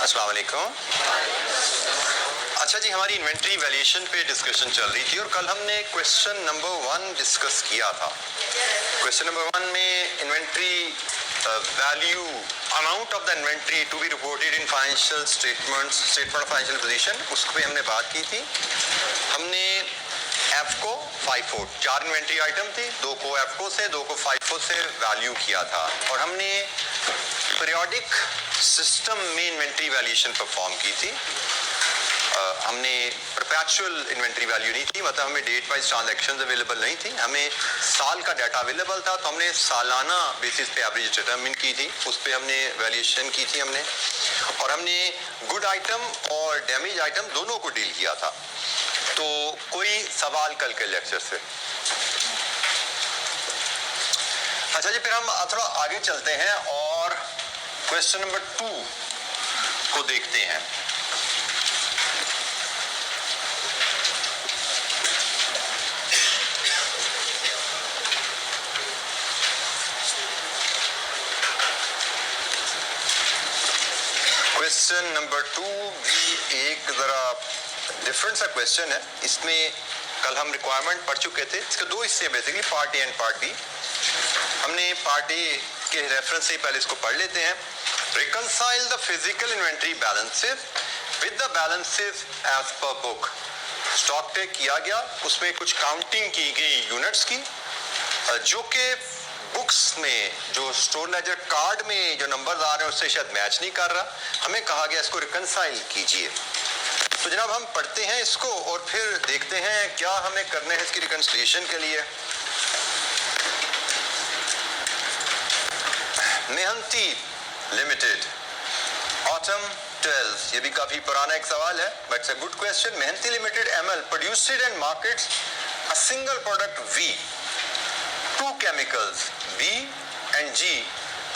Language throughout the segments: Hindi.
अस्सलाम वालेकुम। अच्छा जी, हमारी इन्वेंट्री वैल्यूएशन पे डिस्कशन चल रही थी और कल हमने क्वेश्चन नंबर 1 डिस्कस किया था। क्वेश्चन नंबर 1 में inventory value amount of the inventory to be reported in financial statement of financial position, उस पर हमने बात की थी। हमने एफको फाइफो 4 इन्वेंट्री आइटम थी, 2 को एफको से 2 को फाइफो से वैल्यू किया था और हमने पीरियोडिक सिस्टम में इन्वेंट्री वैल्यूएशन परफॉर्म की थी। हमने परपेचुअल इन्वेंट्री वैल्यू नहीं थी, मतलब हमें डेट वाइज ट्रांजैक्शंस अवेलेबल नहीं थी, हमें साल का डाटा अवेलेबल था, तो हमने सालाना बेसिस पे एवरेज डिटरमिन की थी, उस पर हमने वैल्यूएशन की थी हमने, और हमने गुड आइटम और डैमेज आइटम दोनों को डील किया था। तो कोई सवाल कल के लेक्चर से? अच्छा जी, फिर हम थोड़ा आगे चलते हैं और क्वेश्चन नंबर 2 को देखते हैं। क्वेश्चन नंबर 2 भी एक जरा डिफरेंट सा क्वेश्चन है। इसमें कल हम रिक्वायरमेंट पढ़ चुके थे, इसके 2 हिस्से basically, part A and part B. हमने पार्ट ए के रेफरेंस से पहले इसको पढ़ लेते हैं। Reconcile the physical inventory balances with the balances as per book. Stock take किया गया, उसमें कुछ काउंटिंग की गई यूनिट्स की, जो कि बुक्स में जो स्टोर लेजर कार्ड में जो नंबर्स आ रहे हैं उससे शायद मैच नहीं कर रहा। हमें कहा गया इसको रिकंसाइल कीजिए। तो जनाब हम पढ़ते हैं इसको और फिर देखते हैं क्या हमें करना है इसकी रिकंसिलिएशन के लिए। मेहनती लिमिटेड ऑटम 12, ये भी काफी पुराना एक सवाल है but it's a good question. Mehnati limited ML produced and markets a single product V. 2 chemicals B and G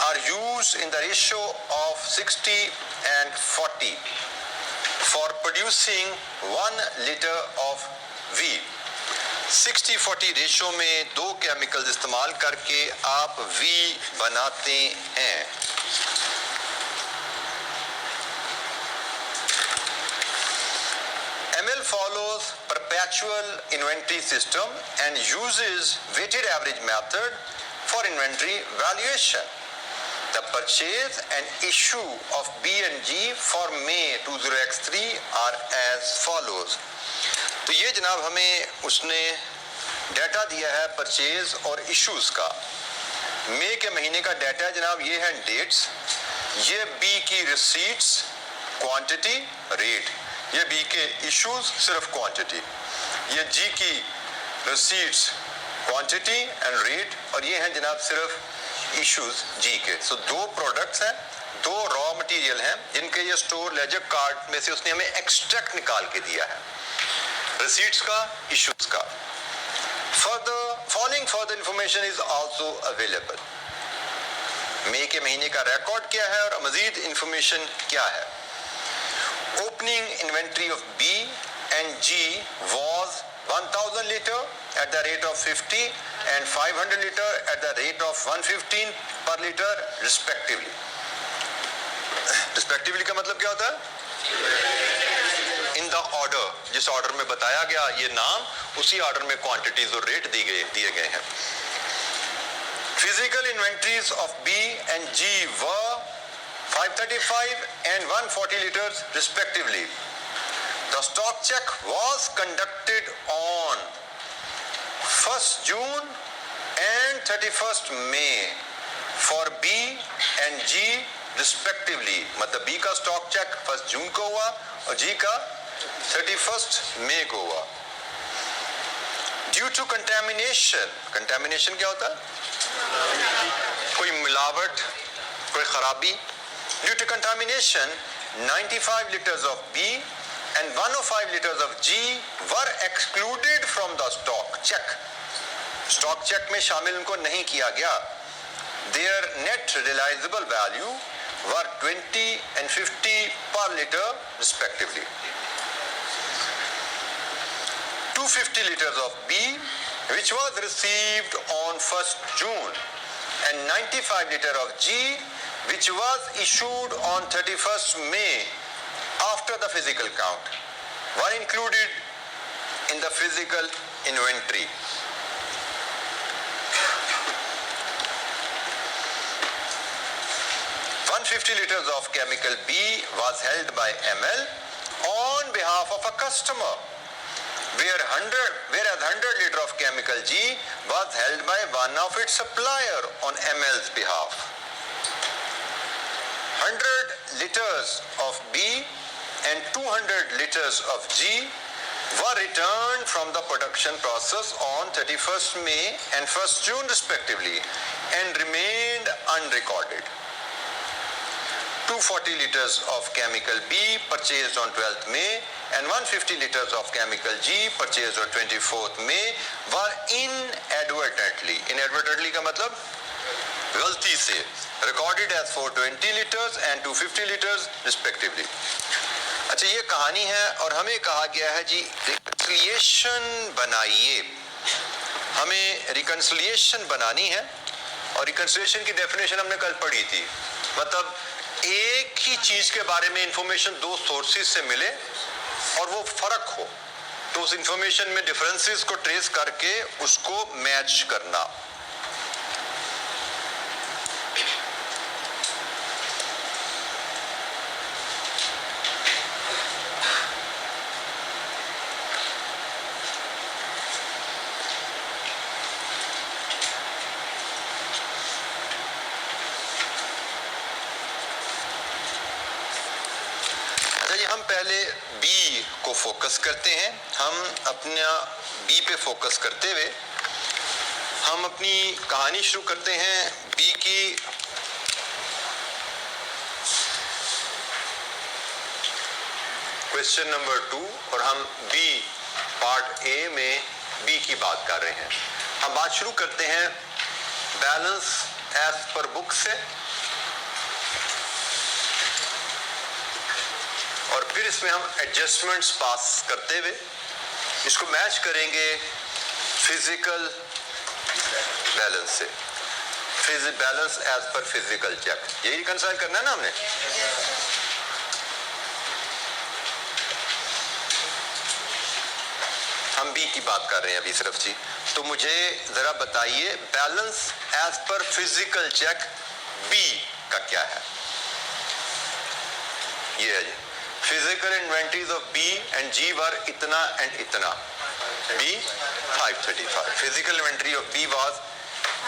are used in the ratio of 60 and 40 for producing 1 liter of V। 60-40 ratio में 2 केमिकल्स इस्तेमाल करके आप V बनाते हैं। ML follows perpetual inventory system and uses weighted average method for inventory valuation. The purchase and issue of B and G for May 20X3 are as follows। तो ये जनाब हमें उसने डाटा दिया है परचेज और इश्यूज का। मई के महीने का डाटा है जनाब, ये है डेट्स, ये बी की रिसीट्स, क्वांटिटी, रेट, ये बी के इश्यूज सिर्फ क्वांटिटी, ये जी की रिसीट्स, क्वांटिटी एंड रेट, और ये हैं जनाब सिर्फ इश्यूज जी के। सो 2 प्रोडक्ट्स हैं, 2 रॉ मटेरियल हैं जिनके ये स्टोर लेजर कार्ड में से उसने हमें एक्सट्रैक्ट निकाल के दिया है, रिसीट्स का, इश्यूज का। Following further information is also available. मई के महीने का रिकॉर्ड क्या है और मजीद इंफॉर्मेशन क्या है। Opening inventory of B and G was 1000 liter at the rate of 50 and 500 liter at the rate of 115 per liter respectively। Respectively का मतलब क्या होता है? In the order, जिस ऑर्डर में बताया गया ये नाम, उसी ऑर्डर में क्वांटिटीज और रेट दिए गए हैं। Physical inventories of B and G were 535 and 140 liters respectively। The stock check was conducted on 1st June and 31st May for B and G respectively। मतलब B का स्टॉक चेक 1st जून को हुआ और G का 31st मई को हुआ। Due to contamination, contamination क्या होता है? कोई मिलावट, कोई खराबी। Due to contamination, 95 liters of B and 105 liters of G were excluded from the stock check। Stock check में शामिल उनको नहीं किया गया। Their net realizable value were 20 and 50 per liter respectively। 250 liters of B, which was received on 1st June, and 95 liters of G, which was issued on 31st May after the physical count were included in the physical inventory. $150 liters of chemical B was held by ML on behalf of a customer, whereas 100 liter of chemical G was held by one of its supplier on ML's behalf. 100 liters of B and 200 liters of G were returned from the production process on 31st May and 1st June respectively and remained unrecorded. 240 liters of chemical B purchased on 12th May and 150 liters of chemical G purchased on 24th May were inadvertently का मतलब गलती से recorded as 420 liters and 250 liters respectively. अच्छा, ये कहानी है और हमें कहा गया है जी रिकंसिलिएशन बनाइए. हमें रिकंसिलिएशन बनानी है और रिकंसिलिएशन की डेफिनेशन हमने कल पढ़ी थी. मतलब एक ही चीज के बारे में इंफॉर्मेशन दो सोर्सेज से मिले और वो फर्क हो तो उस इंफॉर्मेशन में डिफरेंसेस को ट्रेस करके उसको मैच करना. हम पहले बी को फोकस करते हैं. हम अपना बी पे फोकस करते हुए हम अपनी कहानी शुरू करते हैं बी की क्वेश्चन नंबर 2 और हम बी पार्ट ए में बी की बात कर रहे हैं. हम बात शुरू करते हैं बैलेंस एज पर बुक से और फिर इसमें हम एडजस्टमेंट्स पास करते हुए इसको मैच करेंगे फिजिकल बैलेंस से. Balance as per physical check, यही रिकंसाइल करना है ना हमने. हम बी की बात कर रहे हैं अभी सिर्फ जी. तो मुझे जरा बताइए balance as per physical check B का क्या है. ये है जी physical inventories of B and G were इतना and इतना. B 535. Physical inventory of B was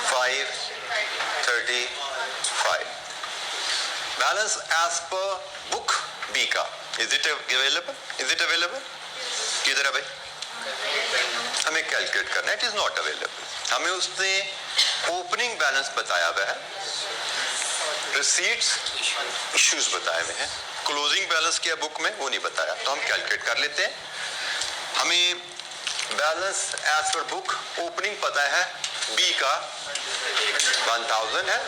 535. Balance as per book B का. Is it available? Is it available? किधर है भाई? हमें कैलकुलेट करना है. It is not available. हमें उसने ओपनिंग बैलेंस बताया हुआ है, रिसीट्स इश्यूज बताए हुए हैं, क्लोजिंग बैलेंस किया बुक में वो नहीं बताया. तो हम कैलकुलेट कर लेते हैं. हमें balance as per book opening पता है बी का 1000 है.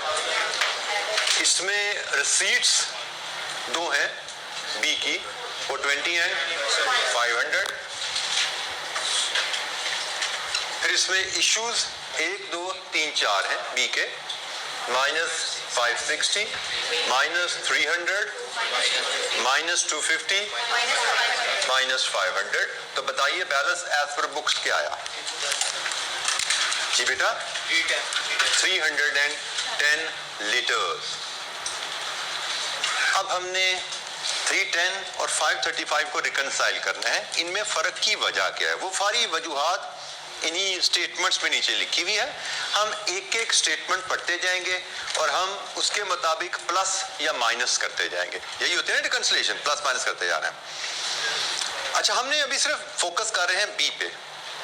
इसमें रिसीट्स दो हैं बी की, वो 20 एंड 500. फिर इसमें इश्यूज 1 2 3 4 हैं बी के, माइनस 560 माइनस 300 माइनस 250 माइनस 500. तो बताइए बैलेंस एज पर बुक्स क्या आया जी बेटा? 310 लीटर्स. अब हमने 310 और 535 को रिकंसाइल करना है. इनमें फर्क की वजह क्या है? वो सारी वजूहात इन्हीं स्टेटमेंट्स में नीचे लिखी हुई है. हम एक एक स्टेटमेंट पढ़ते जाएंगे और हम उसके मुताबिक प्लस या माइनस करते जाएंगे. यही होती है ना रिकंसिलिएशन, प्लस माइनस करते जा रहे हैं. अच्छा, हमने अभी सिर्फ फोकस कर रहे हैं बी पे.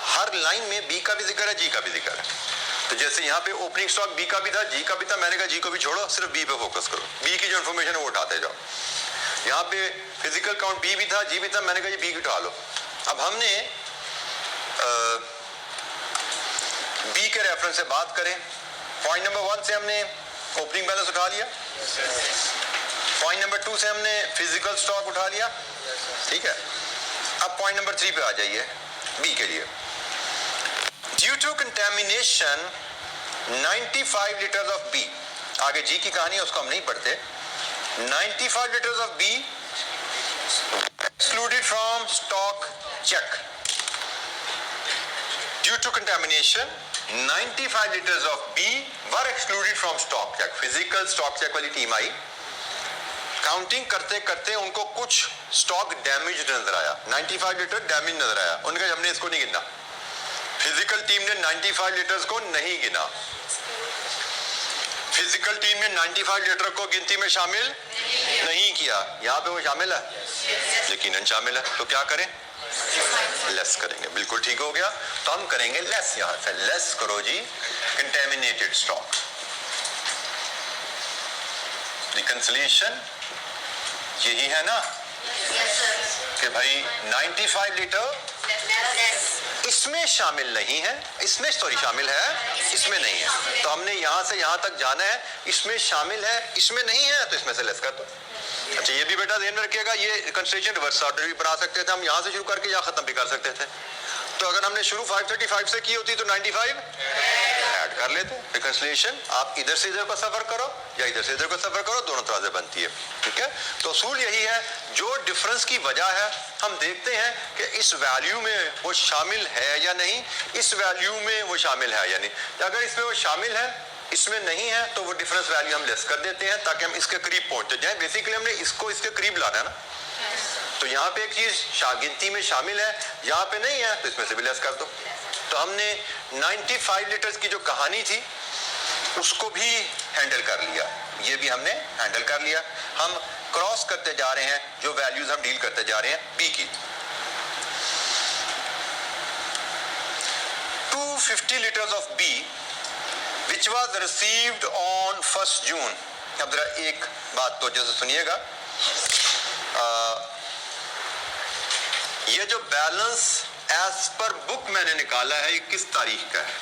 हर लाइन में बी का भी जिक्र है, जी का भी जिक्र है. तो जैसे यहाँ पे ओपनिंग स्टॉक बी का भी था, जी का भी था. मैंने कहा जी को भी छोड़ो, सिर्फ बी पे फोकस करो. बी की जो इन्फॉर्मेशन है वो उठाते जाओ. यहाँ पे फिजिकल काउंट बी भी था, जी भी था. मैंने कहा बी उठा लो. अब हमने बी के रेफरेंस से बात करें. पॉइंट नंबर 1 से हमने ओपनिंग बैलेंस उठा लिया. पॉइंट नंबर 2 से हमने फिजिकल स्टॉक उठा लिया. ठीक है. अब पॉइंट नंबर 3 पे आ जाइए बी के लिए. Due to contamination 95 litres of B. आगे जी की कहानी है, उसको हम नहीं पढ़ते। 95 liters of B excluded from stock check due to contamination. 95 liters of B were excluded from stock check. Physical stock check वाली टीम आई, काउंटिंग करते करते उनको कुछ स्टॉक डैमेज नजर आया, 95 लीटर डैमेज नजर आया। उन्होंने कहा हमने इसको नहीं गिना। फिजिकल टीम ने 95 लीटर्स को नहीं गिना। फिजिकल टीम ने 95 लीटर को गिनती में शामिल नहीं किया। यहाँ पे वो शामिल है, यकीनन शामिल है। तो क्या करें? लेस करेंगे। बिल्कुल ठीक हो गया। तो हम करेंगे लेस, यहाँ से लेस करो जी कंटेमिनेटेड स्टॉक। रिकंसिलिएशन यही है ना कि भाई 95 लीटर इसमें शामिल नहीं है, इसमें सॉरी शामिल है, इसमें नहीं है। तो हमने यहां से यहां तक जाना है, इसमें शामिल है, इसमें नहीं है, तो इसमें से लेस कर दो। अच्छा ये भी बेटा ध्यान में रखिएगा, ये कंस्ट्रक्शन रिवर्स ऑर्डर भी बना सकते थे हम, यहां से शुरू करके यहां खत्म भी कर सकते थे। तो अगर हमने शुरू 535 से की होती तो 95 ऐड कर लेते। रिकंसिलिएशन आप इधर से इधर को सफर करो या इधर से इधर को सफर करो, दोनों तरह से बनती है। ठीक है, तो असूल यही है, जो डिफरेंस की वजह है हम देखते हैं कि इस वैल्यू में वो शामिल है या नहीं, इस वैल्यू में वो शामिल है या नहीं। अगर इसमें वो शामिल है, इसमें नहीं है, तो वो डिफरेंस वैल्यू हम लेस कर देते हैं ताकि हम इसके करीब पहुंचते जाएं। बेसिकली हमने इसको इसके करीब लाना है ना। तो यहाँ पे एक चीज गिनती में शामिल है, यहाँ पे नहीं है, तो इसमें से भी लेस कर दो। तो हमने 95 लीटर्स की जो कहानी थी उसको भी हैंडल कर लिया, ये भी हमने हैंडल कर लिया। हम क्रॉस करते जा रहे हैं, जो वैल्यूज हम डील करते जा रहे हैं बी की। 250 litres of B which was received on 1st June। अब जरा एक बात तो जैसे सुनिएगा, ये जो बैलेंस एज पर बुक मैंने निकाला है, ये किस तारीख का है?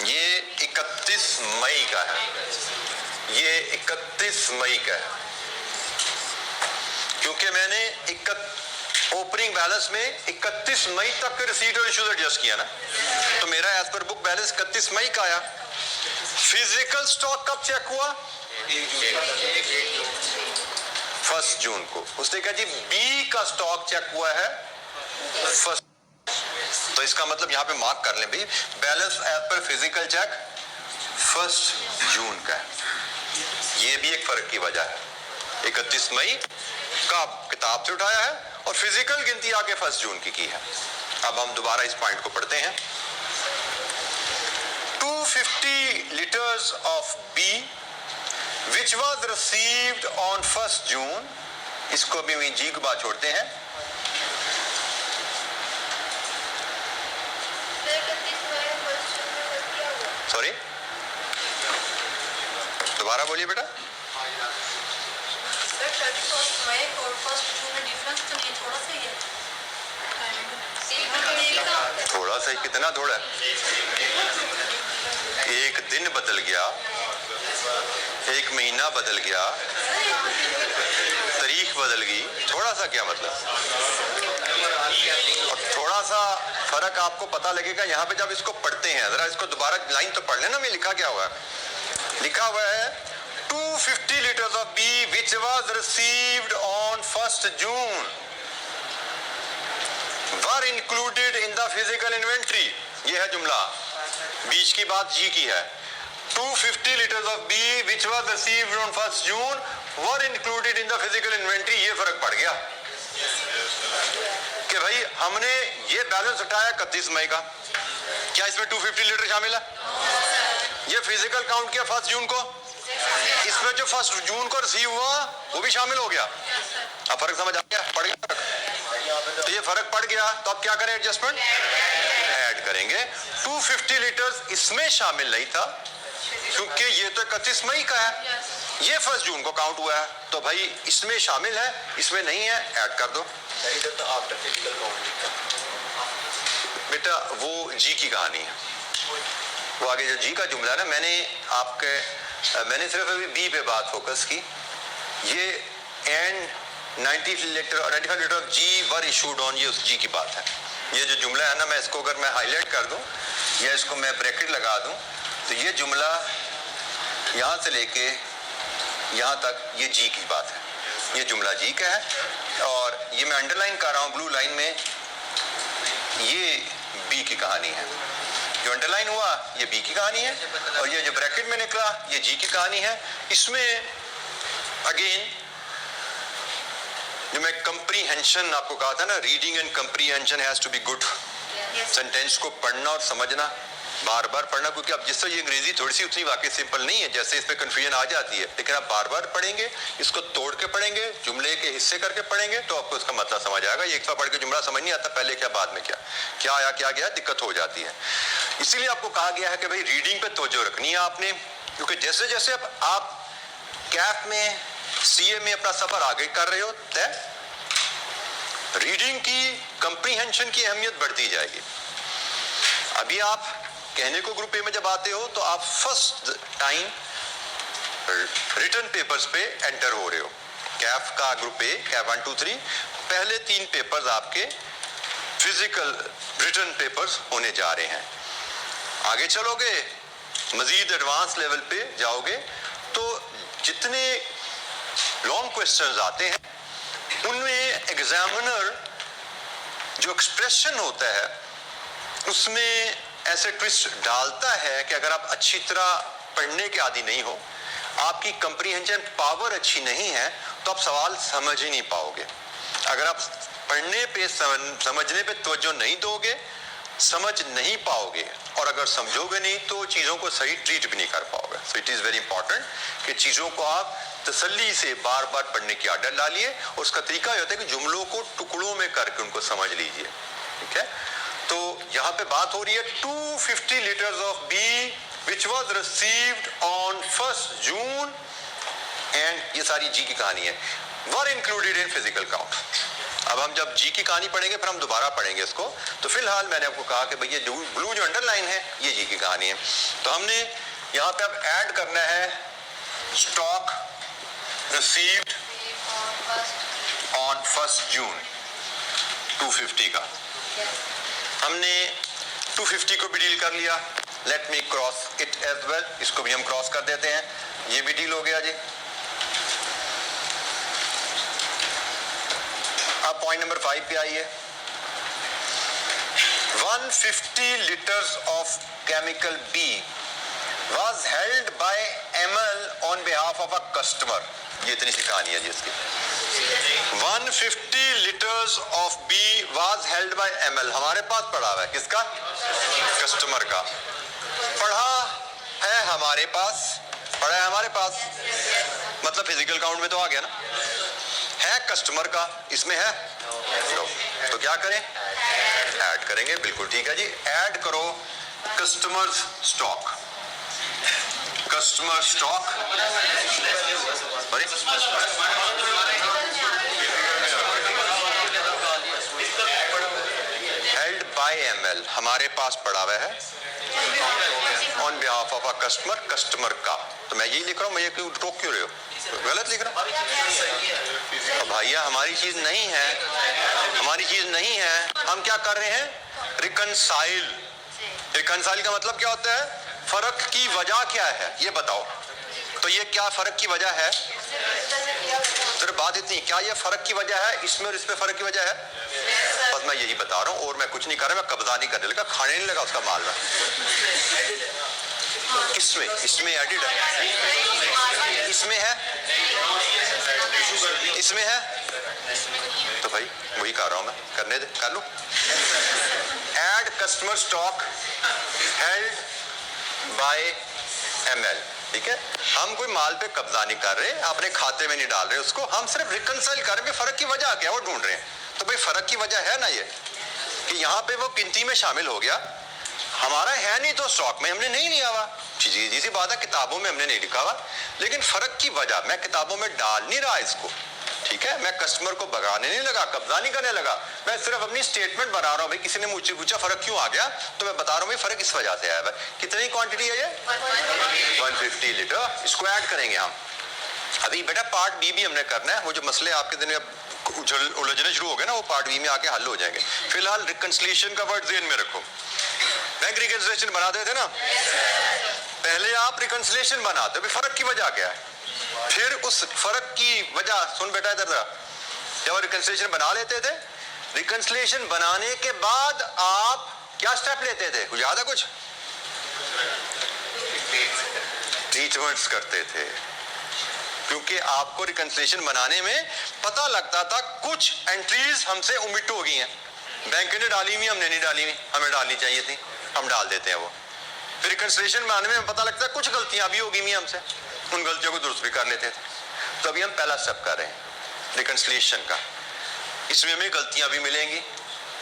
ये 31 मई का है। ये 31 मई का है, क्योंकि मैंने ओपनिंग बैलेंस में 31 मई तक के रिसीट और इश्यूज एडजस्ट किया ना, तो मेरा एज पर बुक बैलेंस 31 मई का आया। फिजिकल स्टॉक कब चेक हुआ? 1 जून को। उसने कहा जी बी का स्टॉक चेक हुआ है 1। तो इसका मतलब यहाँ पे मार्क कर लें भाई, balance as per physical check 1 June का है। ये भी एक फर्क की वजह है, 31 मई का किताब से उठाया है और फिजिकल गिनती आके 1 जून की है। अब हम दोबारा इस पॉइंट को पढ़ते हैं। 250 litres of B which was received on 1st June, इसको भी जी के बाद छोड़ते हैं। सॉरी दोबारा बोलिए बेटा। थोड़ा सा ही, कितना थोड़ा? एक दिन बदल गया, एक महीना बदल गया, तारीख बदल गई, थोड़ा सा क्या मतलब? और थोड़ा सा फर्क आपको पता लगेगा यहाँ पे जब इसको पढ़ते हैं। जरा इसको दोबारा लाइन तो पढ़ लेना, मैं लिखा क्या हुआ है? लिखा हुआ है 250 litres of B which was received on 1st June were included in the physical inventory। ये है जुमला, बीच की बात जी की है। 250 litres of B which was received on 1st June were included in the physical inventory। ये फर्क पड़ गया कि भाई हमने ये बैलेंस उठाया 31 मई का, क्या इसमें 250 लीटर शामिल है? ये फिजिकल काउंट किया 1 जून को, इसमें जो 1 जून को रिसीव हुआ वो भी शामिल हो गया। अब फर्क समझ आ गया? पड़ गया फर्क? तो ये फर्क पड़ गया, तो अब क्या करें? एडजस्टमेंट ऐड करेंगे। 250 लीटर्स इसमें शामिल नहीं था क्योंकि ये तो 31 मई का है, ये 1 जून को काउंट हुआ है, तो भाई इसमें शामिल है, इसमें नहीं है, ऐड कर दो। बेटा वो जी की कहानी है, वो आगे जो जी का जुमला है ना, मैंने सिर्फ अभी बी पे बात फोकस की। ये and 95 litre of G were issued on, ये उस जी की बात है। ये जो जुमला है ना, मैं इसको अगर मैं हाईलाइट कर दूं या इसको मैं ब्रैकेट लगा दूं, तो ये जुमला यहाँ से लेके यहाँ तक ये जी की बात है, ये जुमला जी का है और ये मैं अंडरलाइन कर रहा हूँ ब्लू लाइन में, ये बी की कहानी है। जो अंडरलाइन हुआ ये बी की कहानी है और ये जो ब्रैकेट में निकला ये जी की कहानी है। इसमें अगेन जो मैं कंप्रीहेंशन आपको कहा था ना, reading and comprehension has to be good. Sentence को पढ़ना और समझना, बार बार पढ़ना, क्योंकि अब जिससे ये अंग्रेजी थोड़ी सी उतनी वाकई सिंपल नहीं है, जैसे इसमें कंफ्यूजन आ जाती है, लेकिन आप बार बार पढ़ेंगे, इसको तोड़ के पढ़ेंगे, जुमले के हिस्से करके पढ़ेंगे तो आपको इसका मतलब समझ आएगा। ये एक बार पढ़ के जुमला समझ नहीं आता, पहले क्या बाद में क्या, क्या आया क्या गया, दिक्कत हो जाती है। इसीलिए आपको कहा गया है कि भाई रीडिंग पे तवज्जो रखनी है आपने, क्योंकि जैसे जैसे अब आप कैफ में सीए में अपना सफर आगे कर रहे हो तय रीडिंग की कंप्रीहेंशन की अहमियत बढ़ती जाएगी। अभी आप कहने को ग्रुप ए में जब आते हो तो आप फर्स्ट टाइम रिटन पेपर्स पे एंटर हो रहे हो। कैफ का ग्रुप ए, कैफ 1 2 3, पहले 3 पेपर्स आपके फिजिकल रिटन पेपर्स होने जा रहे हैं। आगे चलोगे, मजीद एडवांस लेवल पे जाओगे तो जितने लॉन्ग क्वेश्चंस आते हैं उनमें एग्जामिनर जो एक्सप्रेशन होता है उसमें ऐसे ट्विस्ट डालता है कि अगर आप अच्छी तरह पढ़ने के आदी नहीं हो, आपकी कंप्रीहेंशन पावर अच्छी नहीं है, तो आप सवाल समझ ही नहीं पाओगे। अगर आप पढ़ने पे समझने पे तवज्जो नहीं दोगे, समझ नहीं पाओगे, और अगर समझोगे नहीं तो चीज़ों को सही ट्रीट भी नहीं कर पाओगे। So it is very important कि चीज़ों को आप तसल्ली से बार बार पढ़ने की आदत डालिए, और उसका तरीका यह होता है कि जुमलों को टुकड़ों में करके उनको समझ लीजिए। ठीक है, तो यहाँ पे बात हो रही है 250 litres of B which was received on 1 June, and ये सारी जी की कहानी है, were included in physical count. अब हम जब जी की कहानी पढ़ेंगे फिर हम दोबारा पढ़ेंगे इसको, तो फिलहाल मैंने आपको कहा कि भैया ब्लू जो अंडरलाइन है ये जी की कहानी है। तो हमने यहाँ पे अब ऐड करना है स्टॉक रिसीव्ड ऑन 1 जून 250 का। हमने 250 को भी डील कर लिया, let me cross it as well, इसको भी हम क्रॉस कर देते हैं, ये भी डील हो गया जी। अब पॉइंट नंबर 5 पे आइए। 150 litres of chemical B was held by ML on behalf of a customer। ये इतनी सी कहानी है जी इसकी। 150 litres of B was held by ML, हमारे पास पड़ा हुआ है, किसका? कस्टमर का। पढ़ा है हमारे पास, पढ़ा है हमारे पास, मतलब फिजिकल काउंट में तो आ गया ना, है कस्टमर का, इसमें है नो, तो क्या करें? ऐड करेंगे, बिल्कुल ठीक है जी। ऐड करो customer stock, customer stock, held by ML, हमारे पास पड़ा हुआ है, on behalf of a customer, customer का। तो मैं यही लिख रहा हूँ, मैं ये क्यों टोक क्यों रहे हो? गलत लिख रहा हूँ भैया, हमारी चीज नहीं है, हमारी चीज नहीं है। हम क्या कर रहे हैं? रिकंसाइल। रिकंसाइल का मतलब क्या होता है? फर्क की वजह क्या है ये बताओ। तो ये क्या फर्क की वजह है? सिर्फ बात इतनी, क्या ये फर्क की वजह है? इसमें और इसमें फर्क की वजह है? बस मैं यही बता रहा हूँ, और मैं कुछ नहीं कर रहा, मैं कब्जा नहीं करने लगा, खाने नहीं लगा उसका माल में। इसमें इसमें एडिड है, इसमें है, इसमें है, तो भाई वही कर रहा हूं मैं, करने दे, कर लो। Add customer stock held by ML, ठीक है। हम कोई माल पे कब्जा नहीं कर रहे, अपने खाते में नहीं डाल रहे उसको, हम सिर्फ रिकंसाइल कर रहे हैं, फर्क की वजह क्या है वो ढूंढ रहे हैं। तो भाई फर्क की वजह है ना ये कि यहाँ पे वो गिनती में शामिल हो गया, हमारा है नहीं तो स्टॉक में हमने नहीं लिया हुआ, सीधी सी बात है, किताबों में हमने नहीं लिखा हुआ, लेकिन फर्क की वजह मैं किताबों में डाल नहीं रहा इसको, ठीक है। मैं कस्टमर को भगाने नहीं लगा, कब्जा नहीं करने लगा, मैं सिर्फ अपनी स्टेटमेंट बना रहा हूँ। भाई किसी ने मुझसे पूछा फर्क क्यों आ गया, तो मैं बता रहा हूँ भाई फर्क इस वजह से आया है। कितनी क्वांटिटी है ये? 150 लीटर। इसको ऐड करेंगे हम। अभी बेटा पार्ट बी भी हमने करना है, वो जो मसले आपके दिन उलझने शुरू हो गए ना, वो पार्ट बी में आके हल हो जाएंगे। फिलहाल रिकंसिलिएशन का वर्ड ज़हन में रखो। बैंक रिकंसिलिएशन बनाते थे ना, पहले आप रिकंसिलिएशन बनाते हो, फर्क की वजह क्या है, फिर उस फर्क की वजह, सुन बेटा इधर जरा, जब रिकंसिलिएशन बना लेते थे, रिकंसिलिएशन बनाने के बाद आप क्या स्टेप लेते थे, कुछ याद है कुछ? ट्रीटमेंट्स करते थे, क्योंकि आपको रिकंसिलिएशन बनाने में पता लगता था कुछ एंट्रीज हमसे ओमिट हो गई हैं, बैंक ने डाली हुई, हमने नहीं डाली हुई, हमें डालनी चाहिए थी, हम डाल देते हैं वो। फिर रिकंसिलिएशन बनाने में पता लगता है कुछ गलतियां भी हो गई हैं हमसे, उन गलतियों को दुरुस्त भी कर लेते थे। तो अभी हम पहला स्टेप कर रहे हैं रिकंसिलिएशन का, इसमें हमें गलतियां भी मिलेंगी,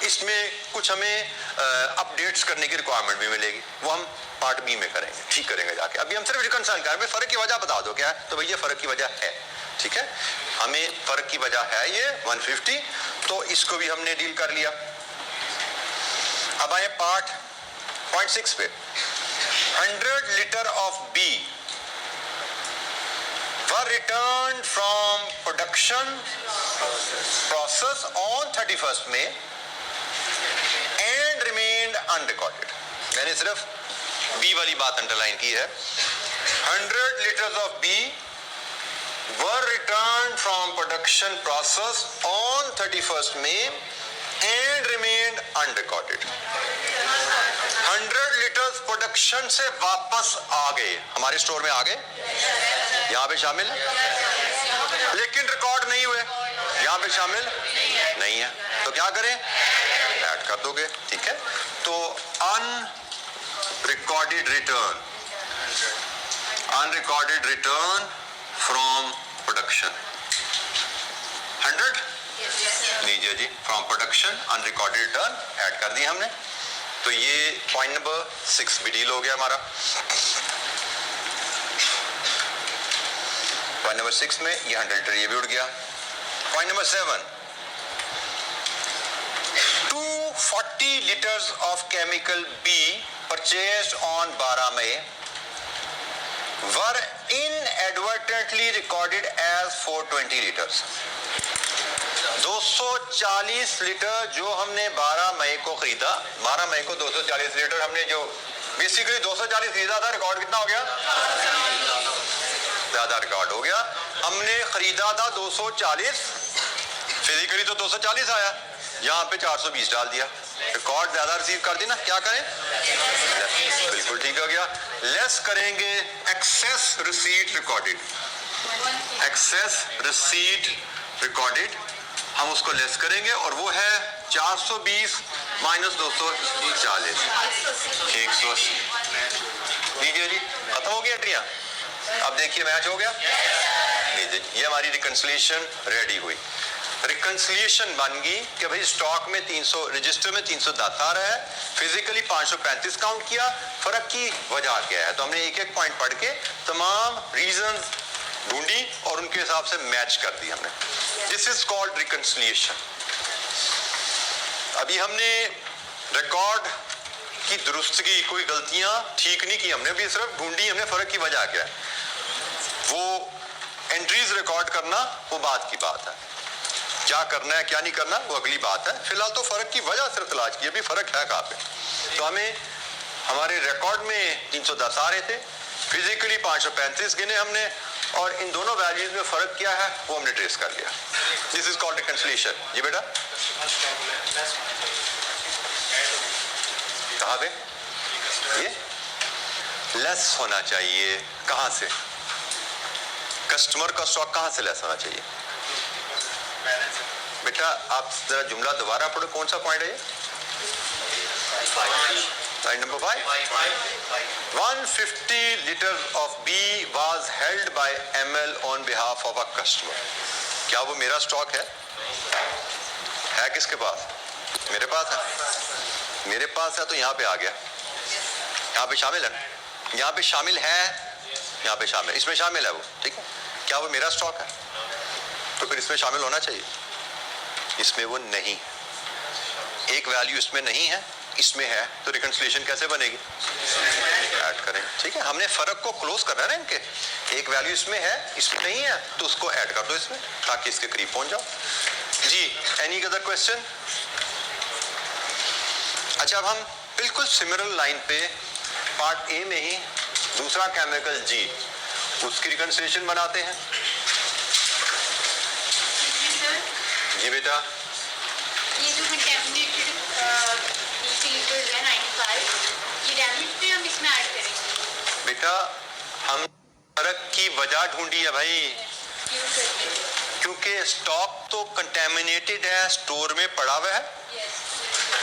इसमें कुछ हमें अपडेट्स करने की रिक्वायरमेंट भी मिलेगी, वो हम पार्ट बी में करेंगे, ठीक करेंगे जाके। अभी हम सिर्फ रिकंसाइल कर रहे हैं, फर्क की वजह बता दो क्या है, तो भैया फर्क की वजह है, ठीक है, हमें फर्क की वजह है ये 150, तो इसको भी हमने डील कर लिया। अब आए पार्ट पॉइंट 6 पे, 100 litre of B were returned from production process on 31st May and remained unrecorded। मैंने सिर्फ बी वाली बात अंडरलाइन की है। 100 liters of B were returned from production process on 31st May and remained unrecorded। 100 litres production से वापस आ गए, हमारे स्टोर में आ गए, यहाँ पे शामिल है, लेकिन रिकॉर्ड नहीं हुए, यहाँ पे शामिल नहीं है, तो क्या करें, ऐड कर दोगे, ठीक है। तो अनरिकॉर्डेड रिटर्न फ्रॉम प्रोडक्शन 100 लीजिए जी, from production unrecorded return add कर दिया हमने। तो ये पॉइंट नंबर 6 भी डील हो गया हमारा। पॉइंट नंबर 6 में ये 100 लीटर ये भी उड़ गया। Point number 7, 240 litres of chemical B purchased on 12 May were inadvertently recorded as 420 litres. 240 litre जो हमने 12 मई को खरीदा, 12 मई को 240 लीटर हमने जो बेसिकली 240 खरीदा था, रिकॉर्ड कितना हो गया, ज्यादा रिकॉर्ड हो गया। हमने खरीदा था 240, फिजिकली तो 240 आया, यहाँ पे 420 डाल दिया, रिकॉर्ड ज्यादा रिसीव कर दी ना, क्या करें, बिल्कुल ठीक हो गया। लेस करेंगे excess receipt recorded, excess receipt recorded हम उसको लेस करेंगे और वो है 420 माइनस 240 180। लीजिए जी, खत्म हो गया एंट्रियां, अब देखिए मैच हो गया। लीजिए ये हमारी रिकंसिलिएशन रेडी हुई। रिकंसिलिएशन बन गई कि भाई स्टॉक में 300, रजिस्टर में 310 आ रहा है, फिजिकली 535 काउंट किया, फर्क की वजह क्या है, तो हमने एक एक पॉइंट पढ़ के तमाम रीजन ढूंढी और उनके हिसाब से मैच कर दी हमने। This is called reconciliation. अभी हमने रिकॉर्ड की दुरुस्तगी, कोई गलतियां ठीक नहीं की हमने, अभी सिर्फ ढूंढी हमने फर्क की वजह क्या है। वो एंट्रीज रिकॉर्ड करना वो बात की बात है, क्या करना है क्या नहीं करना वो अगली बात है। फिलहाल तो फर्क की वजह सिर्फ तलाश की, अभी फर्क है कहाँ पे। तो हमें हमारे रिकॉर्ड में 310 आ रहे थे, फिजिकली 535 गिने हमने, और इन दोनों वैल्यूज में फर्क क्या है वो हमने ट्रेस कर लिया। This is called reconciliation. जी बेटा कहाँ पे ये लेस होना चाहिए, कहाँ से, कस्टमर का स्टॉक कहाँ से लेस होना चाहिए। बेटा आप जरा जुमला दोबारा पढ़ो, कौन सा पॉइंट है ये, point number 5, 150 liters of B was held by ML on behalf of a customer। क्या वो मेरा स्टॉक है किसके पास, मेरे पास है, मेरे पास है तो यहाँ पे आ गया, यहाँ पे शामिल है, यहाँ पे शामिल है, यहाँ पे शामिल, इसमें शामिल है वो, ठीक है। क्या वो मेरा स्टॉक है, तो फिर इसमें शामिल होना चाहिए, इसमें वो नहीं, एक वैल्यू इसमें नहीं है, इसमें है, तो रिकंसिलिएशन कैसे बनेगी, ऐड करें, ठीक है। हमने फर्क को क्लोज करना है ना, इनके एक वैल्यू इसमें है इसमें नहीं है, तो उसको ऐड कर दो इसमें, ताकि इसके करीब पहुंच जाओ। जी एनी अदर क्वेश्चन। अच्छा अब हम बिल्कुल सिमिलर लाइन पे पार्ट ए में ही दूसरा केमिकल जी, उसकी रिकंसिलिएशन बनाते हैं। जी बेटा, ये जो कंटेमिनेटेड लीटर्स है 95, ये डैमेज पे हम इसमें ऐड करेंगे। बेटा हम फर्क की वजह ढूंढी है भाई, क्योंकि स्टॉक तो कंटेमिनेटेड है, स्टोर में पड़ा हुआ है,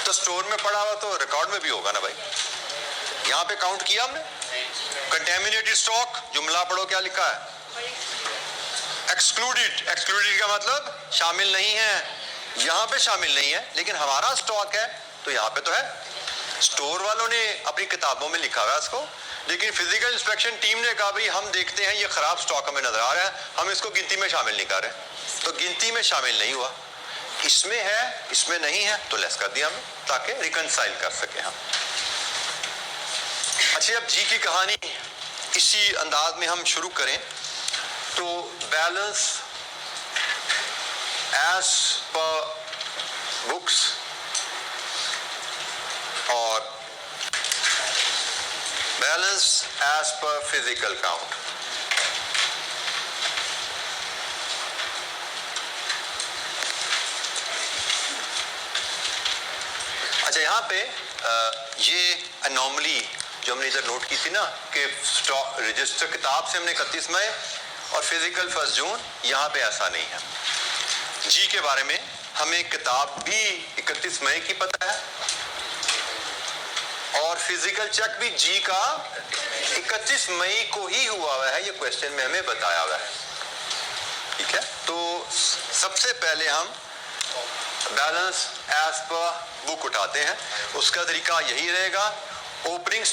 तो स्टोर में पड़ा हुआ तो रिकॉर्ड में भी होगा ना भाई। यहाँ पे काउंट किया हमने कंटेमिनेटेड स्टॉक, जुमला पढ़ो क्या लिखा है, एक्सक्लूडेड। एक्सक्लूडेड का मतलब शामिल नहीं है, यहाँ पे शामिल नहीं है, लेकिन हमारा स्टॉक है तो यहाँ पे तो है। स्टोर वालों ने अपनी किताबों में लिखा हुआ है इसको, लेकिन फिजिकल इंस्पेक्शन टीम ने कहा भाई हम देखते हैं ये खराब स्टॉक हमें नजर आ रहा है, हम इसको गिनती में शामिल नहीं कर रहे, तो गिनती में शामिल नहीं हुआ। इसमें है इसमें नहीं है तो लेस कर दिया हमने, ताकि रिकंसाइल कर सके हम। अच्छा, अब जी की कहानी इसी अंदाज में हम शुरू करें तो बैलेंस एज पर बुक्स और balance as per physical count. अच्छा, यहाँ पे ये अनोमली जो हमने इधर नोट की थी ना कि स्टॉक रजिस्टर किताब से हमने 31 मई और फिजिकल 1 जून, यहाँ पे ऐसा नहीं है। जी के बारे में हमें किताब भी 31 मई की पता है और फिजिकल चेक भी जी का 31 मई को ही हुआ हुआ है, ये क्वेश्चन में हमें बताया हुआ है। ठीक है, तो सबसे पहले हम बैलेंस एज पर बुक उठाते हैं। उसका तरीका यही रहेगा, ओपनिंग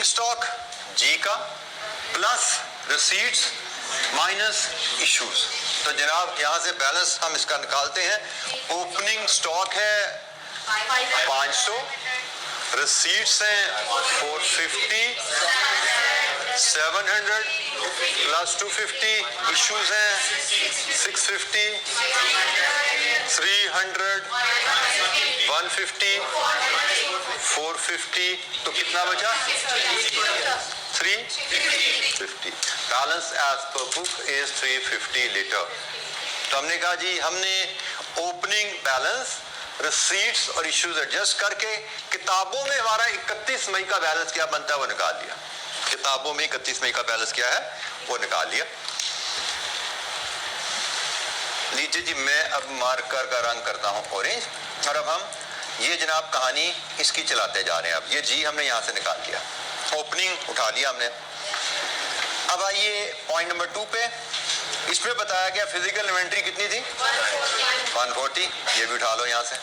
स्टॉक जी का प्लस रिसीट्स माइनस इश्यूज। तो जनाब यहां से बैलेंस हम इसका निकालते हैं। ओपनिंग स्टॉक है 500, रिसीट्स हैं 450, 700 प्लस 250, इश्यूज हैं 650, 300, 150, 450, तो कितना बचा 350। Balance as per book is 350 litre. तो हमने कहा जी हमने ओपनिंग बैलेंस, रिसीट्स और इश्यूज एडजस्ट करके किताबों में हमारा 31 मई का बैलेंस क्या बनता है वो निकाल लिया। किताबों में 31 मई का बैलेंस क्या है वो निकाल लिया। लीजिए जी, मैं अब मार्कर का रंग करता हूं ऑरेंज, और अब हम ये जनाब कहानी इसकी चलाते जा रहे हैं। अब ये जी हमने यहां से निकाल लिया, ओपनिंग उठा लिया हमने। अब आइए पॉइंट नंबर 2 पे। इसमें बताया गया फिजिकल इन्वेंट्री कितनी थी 140, ये भी उठा लो यहाँ से,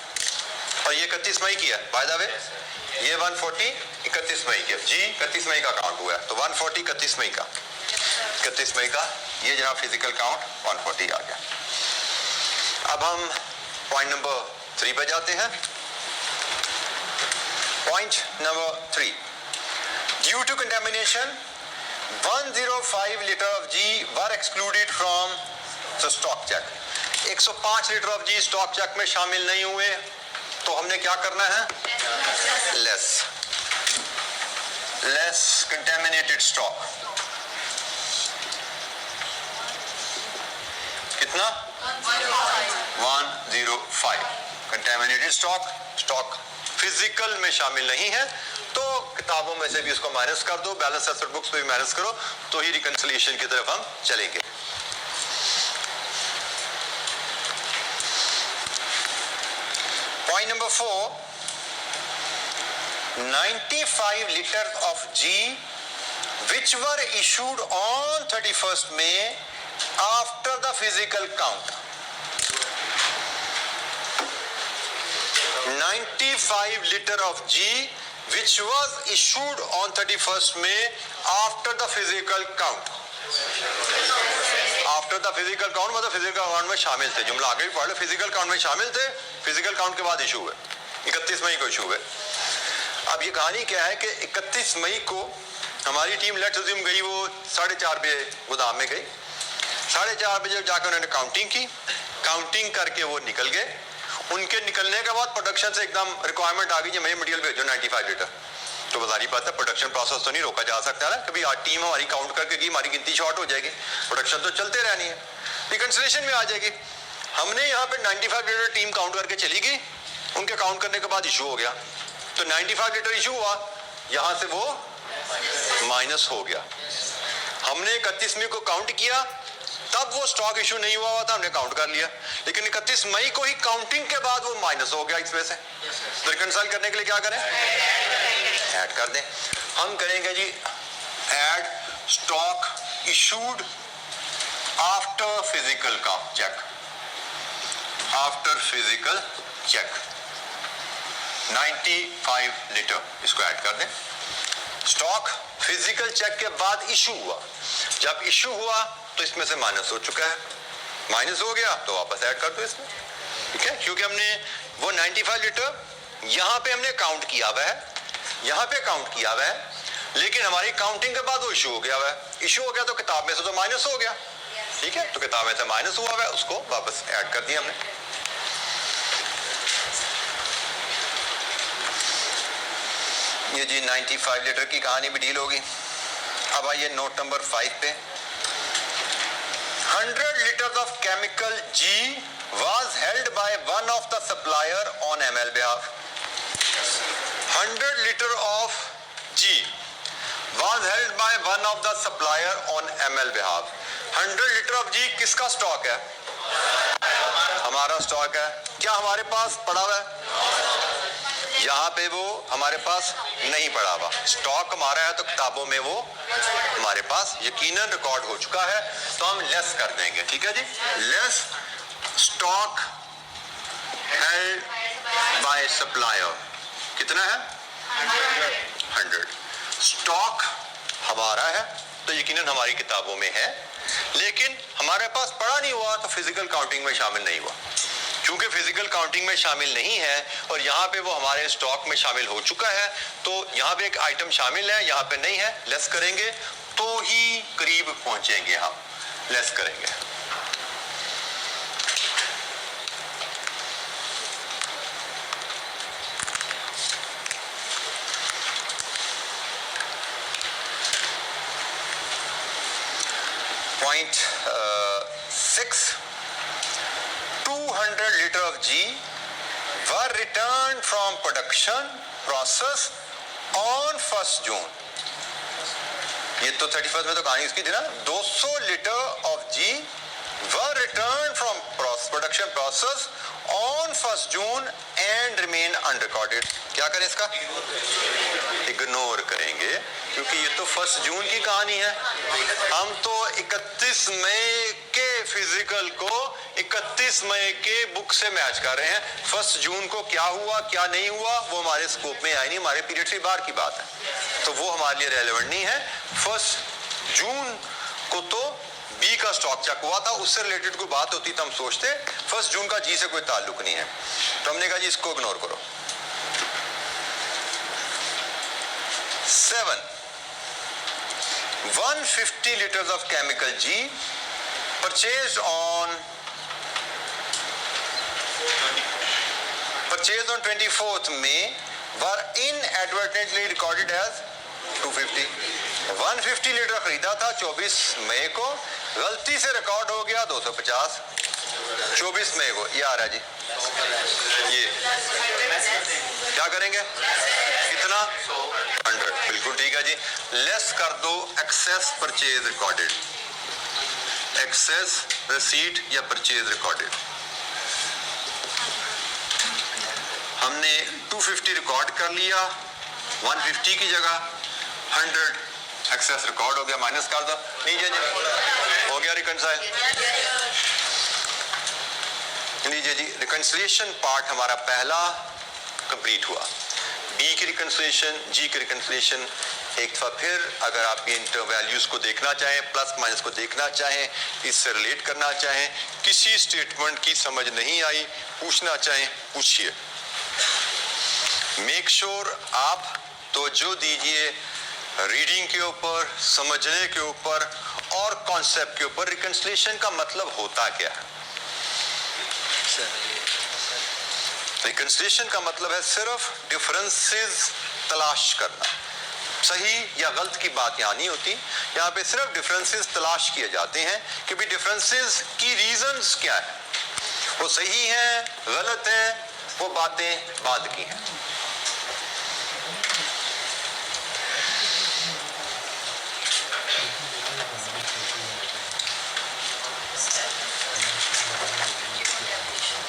और ये 31 मई की है बाय द वे, ये 140 31 मई की, जी 31 मई का काउंट हुआ है, तो 140 31 मई का, 31 मई का ये जनाब फिजिकल काउंट 140 आ गया। अब हम पॉइंट नंबर 3 पे जाते हैं। Point number 3, due to contamination 105 litre of G were excluded from the stock check. 105 litre of G stock check में शामिल नहीं हुए, तो हमने क्या करना है, लेस कंटेमिनेटेड स्टॉक। कितना 105 कंटेमिनेटेड स्टॉक फिजिकल में शामिल नहीं है, तो किताबों में से भी उसको माइनस कर दो, बैलेंस एसेट बुक्स पे भी माइनस करो, तो ही रिकंसिलिएशन की तरफ हम चलेंगे। Point number 4, 95 liters of G which were issued on 31st May after the physical count. 95 liter of G which was issued on 31st May after the physical count. After the physical count मतलब फिजिकल काउंट में शामिल थे, जुमला आगे भी पढ़ लो, फिजिकल काउंट में शामिल थे, फिजिकल काउंट के बाद इशू हुए, 31 मई को इशू हुए। अब ये कहानी क्या है कि 31 मई को हमारी टीम लेट्स अज्यूम गई, वो 4:30 बजे गोदाम में गई, 4:30 बजे जाकर उन्होंने काउंटिंग की, काउंटिंग करके वो निकल गए। उनके निकलने के बाद प्रोडक्शन से एकदम रिक्वायरमेंट आ गई कि मुझे मटेरियल भेजो 95 लीटर, तो बाजारी बात है प्रोडक्शन प्रोसेस तो नहीं रोका जा सकता ना, कभी टीम हमारी काउंट करके कि हमारी गिनती शॉर्ट हो जाएगी, प्रोडक्शन तो चलते रहनी है, रिकंसिलिएशन में आ जाएगी। हमने यहाँ पे 95 लीटर टीम काउंट करके चली गई, उनके काउंट करने के बाद इशू हो गया, तो 95 लीटर इशू हुआ, यहाँ से वो माइनस हो गया। हमने 31 मई को काउंट किया, तब वो स्टॉक इशू नहीं हुआ था, हमने काउंट कर लिया, लेकिन 31 मई को ही काउंटिंग के बाद वो माइनस हो गया इसमें से। तो रिकंसाइल करने के लिए क्या करें, ऐड कर दें। हम करेंगे जी add stock issued after physical का check, after physical check 95 litre, इसको ऐड कर दें। स्टॉक फिजिकल चेक के बाद इशू हुआ, जब इशू हुआ तो इसमें से माइनस हो चुका है, माइनस हो गया तो वापस ऐड कर दो इसमें, ठीक है, क्योंकि हमने वो 95 लीटर यहाँ पे हमने काउंट किया हुआ है, यहाँ पे काउंट किया हुआ है, लेकिन हमारी काउंटिंग के बाद वो इशू हो गया हुआ है, इशू हो गया तो किताब में से तो माइनस हो गया, ठीक है, तो किताब में से माइनस हुआ हुआ है, उसको वापस ऐड कर दिया हमने। ये जी 95 लीटर की कहानी भी डील होगी। अब आइए नोट नंबर 5 पे। 100 liters of chemical G was held by one of the supplier on ML behalf. 100 liter of G was held by one of the supplier on ML behalf. 100 liter of G किसका स्टॉक है? हमारा स्टॉक है। क्या हमारे पास पड़ा हुआ है? यहाँ पे वो हमारे पास नहीं पड़ा हुआ, स्टॉक हमारा है, तो किताबों में वो हमारे पास यकीनन रिकॉर्ड हो चुका है, तो हम लेस कर देंगे, ठीक है जी। Less stock held by supplier कितना है? 100। स्टॉक हमारा है तो यकीनन हमारी किताबों में है, लेकिन हमारे पास पड़ा नहीं हुआ तो फिजिकल काउंटिंग में शामिल नहीं हुआ। क्योंकि फिजिकल काउंटिंग में शामिल नहीं है और यहाँ पे वो हमारे स्टॉक में शामिल हो चुका है, तो यहाँ पे एक आइटम शामिल है, यहाँ पे नहीं है, लेस करेंगे तो ही करीब पहुंचेंगे, हम लेस करेंगे। Point 6, 200 liter of G were returned from production process on 1st June. ये तो 31 में तो कहानी इसकी थी ना। 200 litre of G were returned from production process on 1st June and remain unrecorded. क्या करें इसका? इग्नोर करेंगे, क्योंकि ये तो 1 जून की कहानी है। हम तो 31 मई के फिजिकल को 31 मई के बुक से मैच कर रहे हैं। 1 जून को क्या हुआ क्या नहीं हुआ वो हमारे स्कोप में आई नहीं, हमारे पीरियड से बाहर की बात है, तो वो हमारे लिए रेलेवेंट नहीं है। 1 जून को तो बी का स्टॉक चेक हुआ था, उससे रिलेटेड कोई बात होती तो हम सोचते। 1 जून का जी से कोई ताल्लुक नहीं है, तो हमने कहा जी इसको इग्नोर करो। 7, 150 liters of chemical G purchased on 24th May were inadvertently recorded as 250. 150 litre खरीदा था 24 मई को, गलती से रिकॉर्ड हो गया 250 24 मई को। ये आ रहा है जी, ये क्या करेंगे? कितना? 100। बिल्कुल ठीक है जी। लेस कर दो excess purchase recorded, excess receipt या परचेज रिकॉर्डेड। हमने 250 रिकॉर्ड कर लिया, 150 की जगह 100 एक्सेस रिकॉर्ड हो गया, माइनस कर दो नीचे जी, हो गया रिकंसाइल। लीजिए जी, रिकंसिलिएशन पार्ट हमारा पहला कंप्लीट हुआ। बी की रिकंसिलिएशन, जी की रिकंसिलिएशन। एक दफा फिर अगर आप इंटर वैल्यूज को देखना चाहें, प्लस माइनस को देखना चाहें, इससे रिलेट करना चाहें, किसी स्टेटमेंट की समझ नहीं आई, पूछना चाहें पूछिए। मेक श्योर आप तवज्जो दीजिए रीडिंग के ऊपर, समझने के ऊपर और कॉन्सेप्ट के ऊपर। रिकंसिलिएशन का मतलब होता क्या है? रिकंसिलिएशन का मतलब है सिर्फ डिफरेंसेस तलाश करना। सही या गलत की बात यहाँ नहीं होती, यहाँ पे सिर्फ डिफरेंसेस तलाश किए जाते हैं कि भी डिफरेंसेस की रीजंस क्या है, वो सही हैं, गलत हैं, वो बातें बाद की हैं।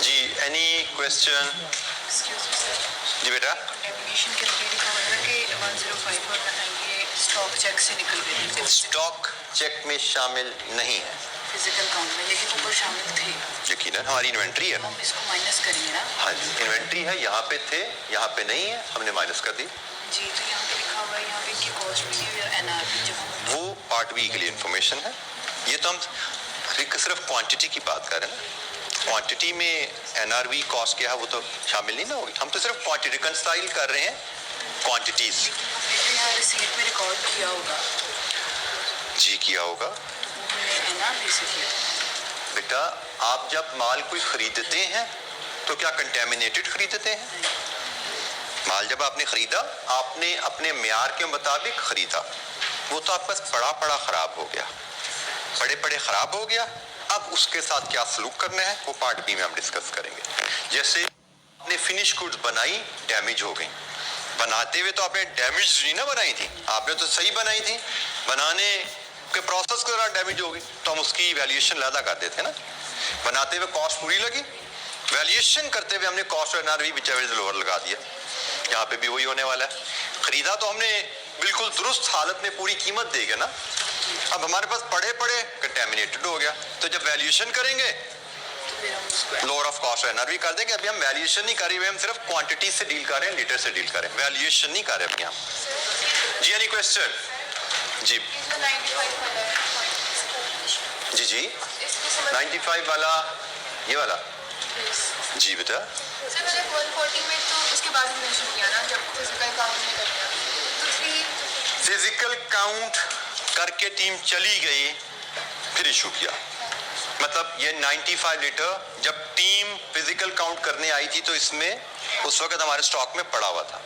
जी, एनी क्वेश्चन? जी बेटा। कंटेमिनेशन के लिए लिखा हुआ है कि 105 और 198 स्टॉक चेक से निकल गए थे, स्टॉक चेक में शामिल नहीं है फिजिकल काउंट में, लेकिन ऊपर शामिल थे। यकीनन हमारी इन्वेंट्री है। हम इसको माइनस करेंगे ना? हाँ जी, इन्वेंट्री है, यहाँ पे थे, यहाँ पे नहीं है, हमने माइनस कर दी। जी, तो यहाँ पे लिखा हुआ है, यहाँ पे इनकी कॉस्ट भी है एनआरपी, जब हम वो पार्ट बी के लिए इंफॉर्मेशन है। ये तो हम सिर्फ क्वांटिटी की बात कर रहे हैं ना, क्वांटिटी में एनआरवी कॉस्ट क्या है वो तो शामिल नहीं ना होगी, हम तो सिर्फ क्वांटिटी रिकंसाइल कर रहे हैं क्वांटिटीज। यहाँ रिसीट में रिकॉर्ड किया होगा। जी किया होगा। एनआरपी से किया। बेटा आप जब माल कोई खरीदते हैं तो क्या कंटेमिनेटेड खरीदते हैं? माल जब आपने खरीदा, आपने अपने म्यार के मुताबिक खरीदा, वो तो आपका पड़ा पड़ा खराब हो गया, पड़े पड़े खराब हो गया। अब उसके साथ क्या सलूक करना है वो पार्ट बी में हम डिस्कस करेंगे। जैसे आपने फिनिश गुड्स बनाई, डैमेज हो गई, बनाते हुए तो आपने डैमेज नहीं ना बनाई थी, आपने तो सही बनाई थी, बनाने के प्रोसेस के दौरान डैमेज हो गई तो हम उसकी वैल्यूएशन ज़्यादा कर देते हैं ना। बनाते हुए कॉस्ट पूरी लगी, वैल्यूएशन करते हुए हमने कॉस्ट और एनआरवी विचेवर लोअर लगा दिया। यहाँ पे भी वही होने वाला है। खरीदा तो हमने बिल्कुल दुरुस्त हालत में पूरी कीमत देगा ना, अब हमारे पास पड़े पड़े कंटेमिनेटेड हो गया, तो जब वैल्यूएशन करेंगे लोअर ऑफ कॉस्ट एनआरवी कर देंगे। अभी हम वैल्यूएशन नहीं कर रहे, हम सिर्फ क्वांटिटी से डील कर रहे हैं, लीटर से डील कर रहे हैं, वैल्यूएशन नहीं कर रहे अभी हम। जी एनी क्वेश्चन? जी जी जी 95 वाला, ये वाला जी बेटा। सर मैंने 140 में तो उसके बाद ही मेंशन किया ना, जब फिजिकल काउंट नहीं करता तो फिजिकल काउंट करके टीम चली गई, फिर इशू किया। मतलब ये 95 लीटर जब टीम फिजिकल काउंट करने आई थी तो इसमें उस वक्त हमारे स्टॉक में पड़ा हुआ था,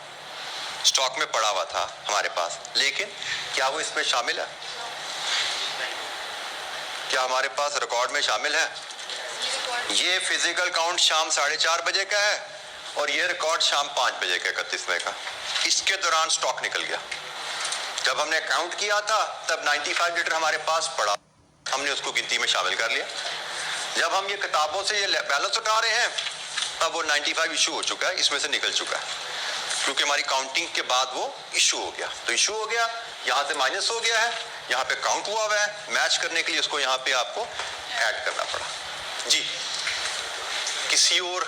स्टॉक में पड़ा हुआ था हमारे पास, लेकिन क्या वो इसमें शामिल है? क्या हमारे पास रिकॉर्ड में शामिल है? ये फिजिकल काउंट शाम 4:30 बजे का है और ये रिकॉर्ड शाम 5 बजे का 31वें का। इसके दौरान स्टॉक निकल गया। जब हमने काउंट किया था तब 95 लीटर हमारे पास पड़ा, हमने उसको गिनती में शामिल कर लिया। जब हम ये किताबों से ये बैलेंस उठा रहे हैं तब वो 95 इशू हो चुका है, इसमें से निकल चुका है, क्योंकि हमारी काउंटिंग के बाद वो इशू हो गया। तो इशू हो गया, यहाँ से माइनस हो गया है, यहाँ पे काउंट हुआ है, मैच करने के लिए उसको यहाँ पे आपको ऐड करना पड़ा। जी किसी और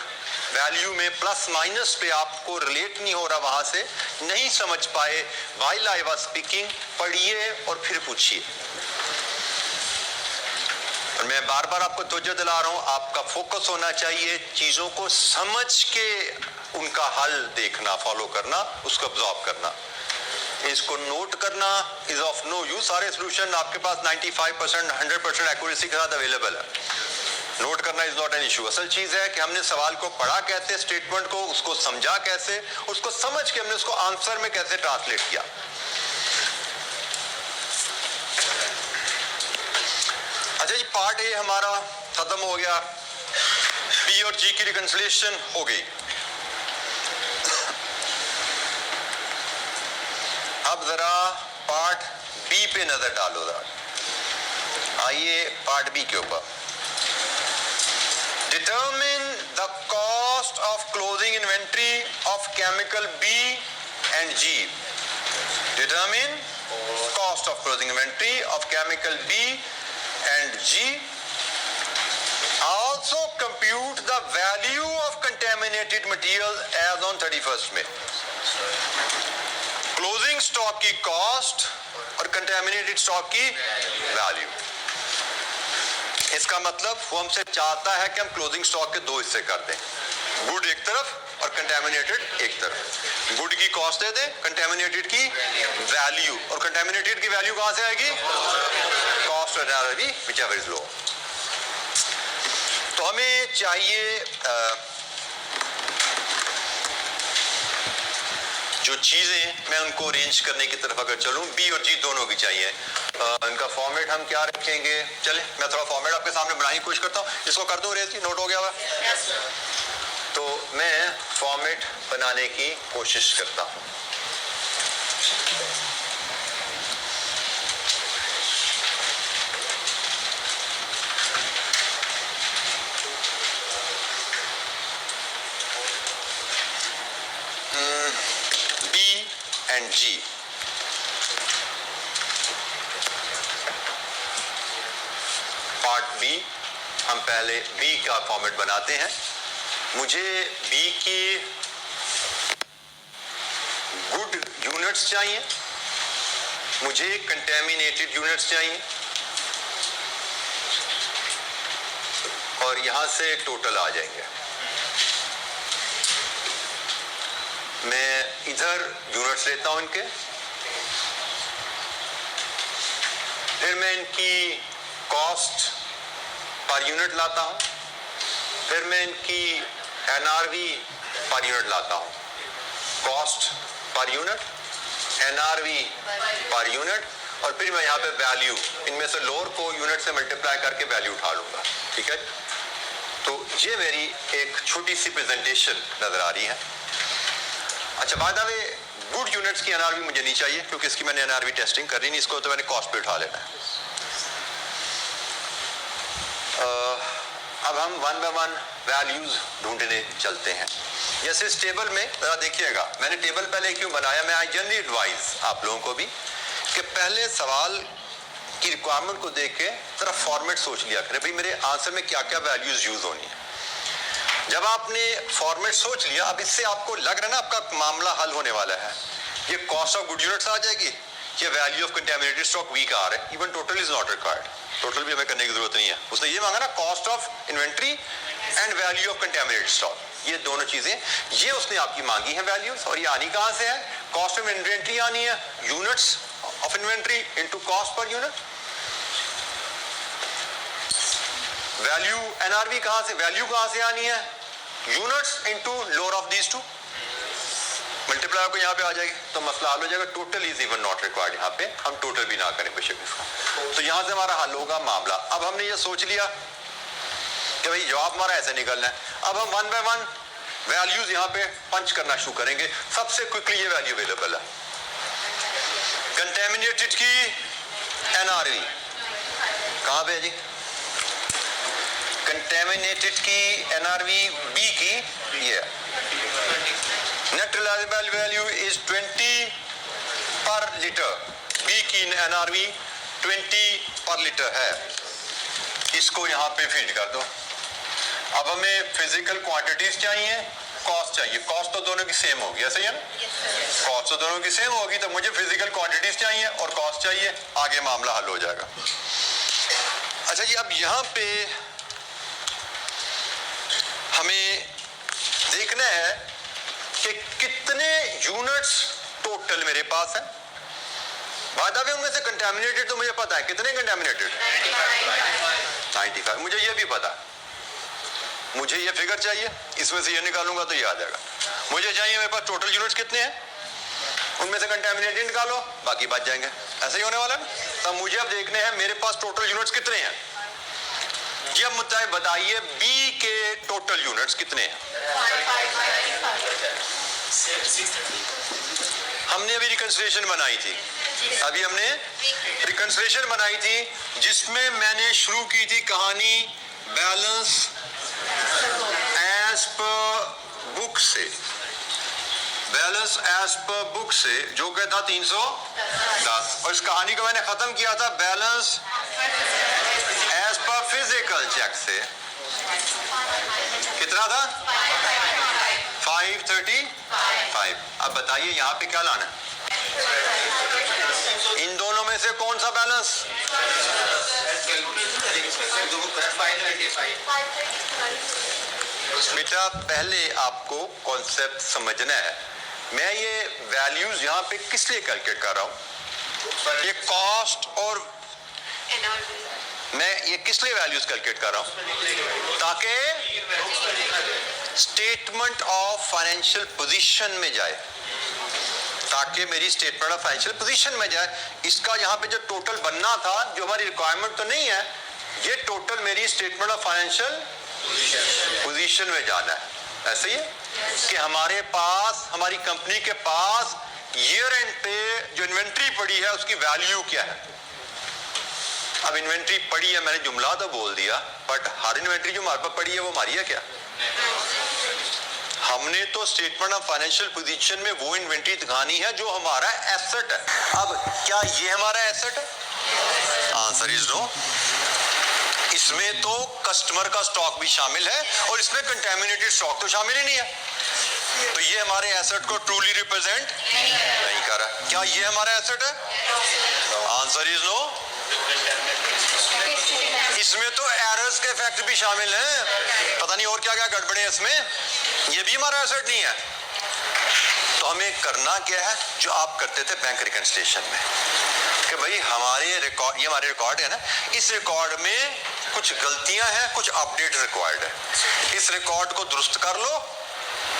वैल्यू में प्लस माइनस पे आपको रिलेट नहीं हो रहा, वहां से नहीं समझ पाए, व्हाइल आई वाज स्पीकिंग, पढ़िए और फिर पूछिए। और मैं बार बार आपको तवज्जो दिला रहा हूं, आपका फोकस होना चाहिए चीजों को समझ के उनका हल देखना, फॉलो करना, उसको ऑब्जॉर्व करना। इसको नोट करना इज ऑफ नो यूज। सारे सोल्यूशन आपके पास 95% 100% एक्यूरेसी के साथ अवेलेबल है। नोट करना इज नॉट एन इशू। असल चीज है कि हमने सवाल को पढ़ा कैसे, स्टेटमेंट को, उसको समझा कैसे, उसको समझ के हमने उसको आंसर में कैसे ट्रांसलेट किया। अच्छा जी, पार्ट ए हमारा खत्म हो गया, पी और जी की रिकंसिलिएशन हो गई। अब जरा पार्ट बी पे नजर डालो जरा। आइए पार्ट बी के ऊपर। Determine the cost of closing inventory of chemical B and G. Determine cost of closing inventory of chemical B and G. Also compute the value of contaminated materials as on 31st May. Closing stock की cost और contaminated stock की value. इसका मतलब वो हमसे चाहता है कि हम क्लोजिंग स्टॉक के दो हिस्से कर दें, गुड एक तरफ और कंटेमिनेटेड एक तरफ। गुड की कॉस्ट दे दें, कंटेमिनेटेड की वैल्यू, और कंटेमिनेटेड की वैल्यू कहां से आएगी? कॉस्ट और एनआरवी व्हिचएवर इज लो। तो हमें चाहिए जो चीज़ें मैं उनको अरेंज करने की तरफ अगर चलूँ, बी और जी दोनों की चाहिए। इनका फॉर्मेट हम क्या रखेंगे? चले मैं थोड़ा फॉर्मेट आपके सामने बनाने की कोशिश करता हूँ। इसको कर दूँ रेजी, नोट हो गया हुआ? तो मैं फॉर्मेट बनाने की कोशिश करता हूँ। B and G, part B, हम पहले बी का फॉर्मेट बनाते हैं। मुझे बी की गुड यूनिट्स चाहिए, मुझे कंटेमिनेटेड यूनिट्स चाहिए, और यहां से टोटल आ जाएंगे। मैं इधर यूनिट्स लेता हूं इनके, फिर मैं इनकी कॉस्ट पर यूनिट लाता हूं, फिर मैं इनकी एनआरवी पर यूनिट लाता हूं। Cost per unit, NRV per unit, और फिर मैं यहाँ पे वैल्यू, इनमें से लोअर को यूनिट से मल्टीप्लाई करके वैल्यू उठा लूंगा। ठीक है, तो ये मेरी एक छोटी सी प्रेजेंटेशन नजर आ रही है। अच्छा, by the way good units की एनआरवी मुझे नहीं चाहिए, क्योंकि इसकी मैंने एनआरवी टेस्टिंग करनी नहीं, इसको तो मैंने कॉस्ट पे उठा लेना है। अब हम वन बाय वन वैल्यूज ढूंढने चलते हैं। जैसे इस टेबल में जरा देखिएगा, मैंने टेबल पहले क्यों बनाया, मैं आई जनरली एडवाइज आप लोगों को भी कि पहले सवाल की रिक्वायरमेंट को देख के जरा फॉर्मेट सोच लिया करें, भाई मेरे आंसर में क्या क्या वैल्यूज यूज होनी है। जब आपने फॉर्मेट सोच लिया, अब इससे आपको लग रहा है ना आपका मामला हल होने वाला है। ये कॉस्ट ऑफ गुड यूनिट्स आ जाएगी, ये वैल्यू ऑफ कंटेमिनेटेड स्टॉक वीक आ रहा है, even total is not required, total भी हमें करने की जरूरत नहीं है। उसने ये मांगा ना cost of inventory and value of contaminated stock, ये दोनों चीजें ये उसने आपकी मांगी है वैल्यूज, और ये आनी कहां से है? कॉस्ट ऑफ इन्वेंट्री आनी है, units of inventory into cost per unit. Value NRV कहां से, वैल्यू कहां से आनी है? Units into lower of these two, multiply को यहाँ पे आ जाएगी, तो मसला हल हो जाएगा। Total is even not required, यहाँ पे हम टोटल भी ना करें बेशक इसका, तो यहाँ से हमारा हल होगा मामला। अब हमने ये सोच लिया कि भाई जवाब हमारा ऐसे निकलना है। अब हम वन बाय वन वैल्यूज यहाँ पे पंच करना शुरू करेंगे। सबसे क्विकली ये वैल्यू अवेलेबल है, कंटेमिनेटेड की एनआरवी कहाँ पे है जी? कंटेमिनेटेड की एनआरवी बी की ये नेट रिलायबल वैल्यू इज 20 पर लीटर, बी की एनआरवी 20 पर लीटर है। इसको यहाँ पे फीड कर दो। अब हमें फिजिकल क्वांटिटीज चाहिए, कॉस्ट चाहिए, कॉस्ट तो दोनों की सेम होगी, ऐसे ही है ना? कॉस्ट तो दोनों की सेम होगी, तो मुझे फिजिकल क्वांटिटीज चाहिए और कॉस्ट चाहिए, आगे मामला हल हो जाएगा। अच्छा जी, अब यहाँ पे हमें देखना है कि कितने यूनिट्स टोटल मेरे पास है। बाद में उनमें से कंटेमिनेटेड तो मुझे पता है, कितने कंटेमिनेटेड? 95। मुझे ये भी पता है, मुझे ये फिगर चाहिए, इसमें से ये निकालूंगा तो ये आ जाएगा। मुझे चाहिए मेरे पास टोटल यूनिट्स कितने हैं, उनमें से कंटेमिनेटेड निकालो, बाकी बच जाएंगे। ऐसे ही होने वाला है। तो मुझे अब देखने हैं मेरे पास टोटल यूनिट्स कितने हैं। जी अब मुझे बताइए बी के टोटल यूनिट्स कितने हैं? हमने अभी रिकंसिलिएशन बनाई थी, अभी हमने रिकंसिलिएशन बनाई थी, जिसमें मैंने शुरू की थी कहानी बैलेंस एज पर बुक से, बैलेंस एज पर बुक से जो क्या था 310, और इस कहानी को मैंने खत्म किया था balance as per physical check से, कितना था? 535। अब बताइए यहाँ पे क्या लाना है? इन दोनों में से कौन सा बैलेंस? बेटा पहले आपको कॉन्सेप्ट समझना है। मैं ये वैल्यूज यहाँ पे किस लिए कैलकुलेट कर रहा हूँ? ये कॉस्ट और मैं ये किस लिए वैल्यूज कैलकुलेट कर रहा हूँ? ताकि स्टेटमेंट ऑफ फाइनेंशियल पोजीशन में जाए। जाके मेरी स्टेटमेंट ऑफ फाइनेंशियल पोजीशन में जाए। इसका यहाँ पे जो टोटल बनना था, जो हमारी रिक्वायरमेंट तो नहीं है, ये टोटल मेरी स्टेटमेंट ऑफ फाइनेंशियल पोजीशन में जाना है। ऐसे ही है कि हमारे पास, हमारी कंपनी के पास ईयर एंड पे जो इन्वेंट्री पड़ी है उसकी वैल्यू क्या है। अब इन्वेंट्री पड़ी है, मैंने जुमला तो बोल दिया, बट हर इन्वेंट्री जो हमारे पास पड़ी है वो हमारी है क्या? हमने तो स्टेटमेंट ऑफ फाइनेंशियल पोजीशन में वो इन्वेंट्री दिखानी है जो हमारा एसेट है। अब क्या ये हमारा एसेट है? Answer is no. इसमें तो कस्टमर का स्टॉक भी शामिल है और इसमें कंटेमिनेटेड स्टॉक तो शामिल ही नहीं है, तो ये हमारे एसेट को ट्रूली रिप्रेजेंट नहीं कर रहा। क्या ये हमारा एसेट है? Answer is no. इसमें तो एरर्स के फैक्ट भी शामिल हैं, पता नहीं और क्या क्या गड़बड़े हैं इसमें, ये भी हमारा एसेट नहीं है। तो हमें करना क्या है जो आप करते थे बैंक रिकंसिलिएशन में, कि भाई हमारे रिकॉर्ड, ये हमारे रिकॉर्ड है ना, इस रिकॉर्ड में कुछ गलतियां हैं, कुछ अपडेट रिक्वायर्ड है, इस रिकॉर्ड को दुरुस्त कर लो,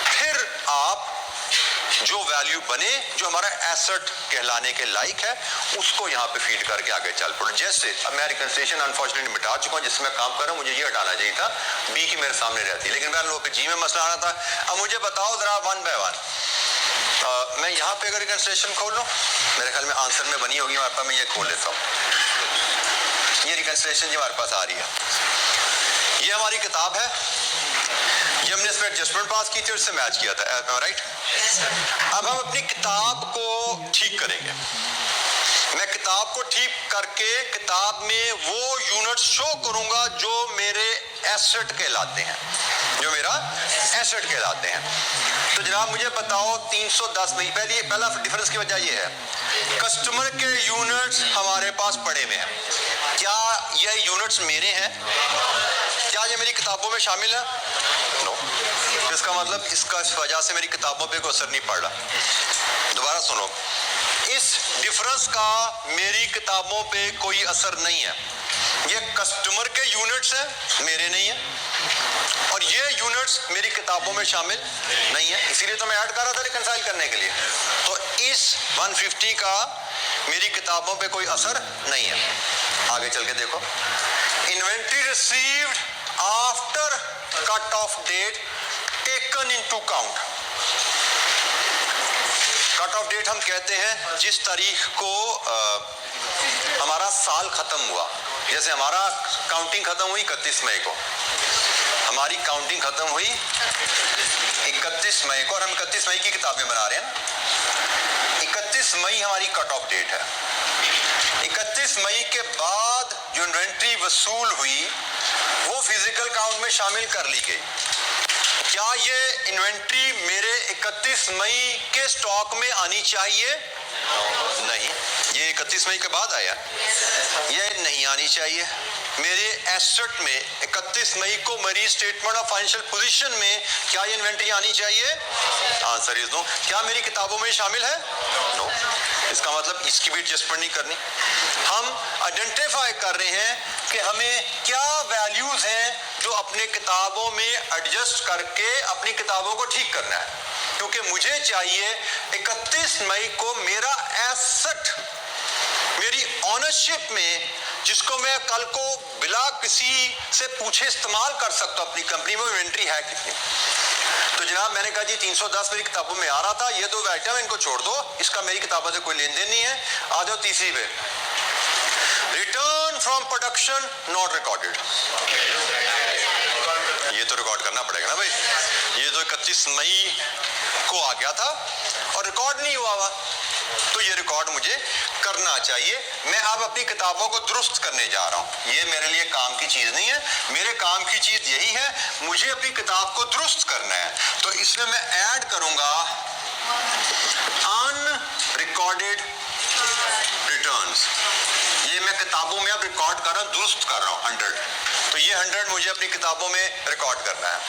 फिर आप जो वैल्यू बने, जो हमारा एसेट कहलाने के लायक है, उसको यहाँ पे फीड करके आगे चल पड़ो। जैसे अब मैं रिकंसिलिएशन अनफॉर्चुनेटली मिटा चुका हूँ, जिसमें काम कर रहा हूँ, मुझे ये हटाना चाहिए था, बी की मेरे सामने रहती, लेकिन मैं लोगों पे जी में मसला आना था। अब मुझे बताओ जरा वन बाय वन, मैं यहाँ पे अगर रिकंसिलिएशन खोल लूँ, मेरे ख्याल में आंसर में बनी होगी हमारे पास, मैं ये खोल लेता हूँ। ये रिकंसिलिएशन जो हमारे पास आ रही है, ये हमारी किताब है, ये हमने इसमें एडजस्टमेंट पास की थी और इससे मैच किया था, राइट? अब हम अपनी किताब को ठीक करेंगे। मैं किताब को ठीक करके किताब में वो यूनिट शो करूंगा जो मेरे एसेट कहलाते हैं, जो मेरा एसेट कहलाते हैं। तो जनाब मुझे बताओ 310 में पहला डिफरेंस की वजह ये है, कस्टमर के यूनिट्स हमारे पास पड़े हुए हैं, क्या ये यूनिट्स मेरे हैं? क्या ये मेरी किताबों में शामिल है? नो। इसका मतलब इसका इस वजह से मेरी किताबों पे कोई असर नहीं पड़ रहा। दोबारा सुनो, इस डिफरेंस का मेरी किताबों पे कोई असर नहीं है। ये कस्टमर के यूनिट्स हैं, मेरे नहीं है, और ये यूनिट्स मेरी किताबों में शामिल नहीं है, इसीलिए तो मैं ऐड कर रहा था रिकंसाइल करने के लिए। तो इस 150 का मेरी किताबों पे कोई असर नहीं है। आगे चल के देखो, inventory received after cut off date taken into count. Cut off date हम कहते हैं जिस तारीख को हमारा साल खत्म हुआ। जैसे हमारा काउंटिंग खत्म हुई 31 मई को, हमारी काउंटिंग खत्म हुई 31 मई को, और हम 31 मई की किताबें बना रहे हैं ना। 31 मई हमारी कट ऑफ डेट है। 31 मई के बाद जो इन्वेंट्री वसूल हुई वो फिजिकल काउंट में शामिल कर ली गई। क्या ये इन्वेंट्री मेरे 31 मई के स्टॉक में आनी चाहिए? नहीं, ये 31 मई के बाद आया, ये नहीं आनी चाहिए। मेरे एसेट में 31 मई को मेरी स्टेटमेंट ऑफ फाइनेंशियल पोजीशन में क्या ये इन्वेंट्री आनी चाहिए? Answer is no. क्या मेरी किताबों में शामिल है? नो। इसका मतलब इसकी भी एडजस्टमेंट नहीं करनी। हम आइडेंटिफाई कर रहे हैं कि हमें क्या वैल्यूज हैं जो अपने किताबों में एडजस्ट करके अपनी किताबों को ठीक करना है, क्योंकि मुझे चाहिए 31 मई को मेरा एसेट मेरी ऑनरशिप में, जिसको मैं कल को बिना किसी से पूछे इस्तेमाल कर सकता हूं अपनी कंपनी में, इन्वेंट्री है कितनी। तो जनाब मैंने कहा जी 310 मेरी किताबों में आ रहा था, ये दो आइटम इनको छोड़ दो, इसका मेरी किताबों से कोई लेन देन नहीं है। आ जाओ तीसरी पे, return from production not recorded. ये तो रिकॉर्ड करना पड़ेगा ना भाई, ये तो 31 मई को आ गया था और रिकॉर्ड नहीं हुआ हुआ, तो ये रिकॉर्ड मुझे करना चाहिए। मैं अब अपनी किताबों को दुरुस्त करने जा रहा हूं। ये मेरे लिए काम की चीज नहीं है, मेरे काम की चीज यही है, मुझे अपनी किताब को दुरुस्त करना है। तो इसमें मैं ऐड करूंगा अनरिकॉर्डेड रिटर्न्स। ये मैं किताबों में अब रिकॉर्ड कर रहा हूं, दुरुस्त कर रहा हूं 100। तो ये 100 मुझे अपनी किताबों में रिकॉर्ड करना है।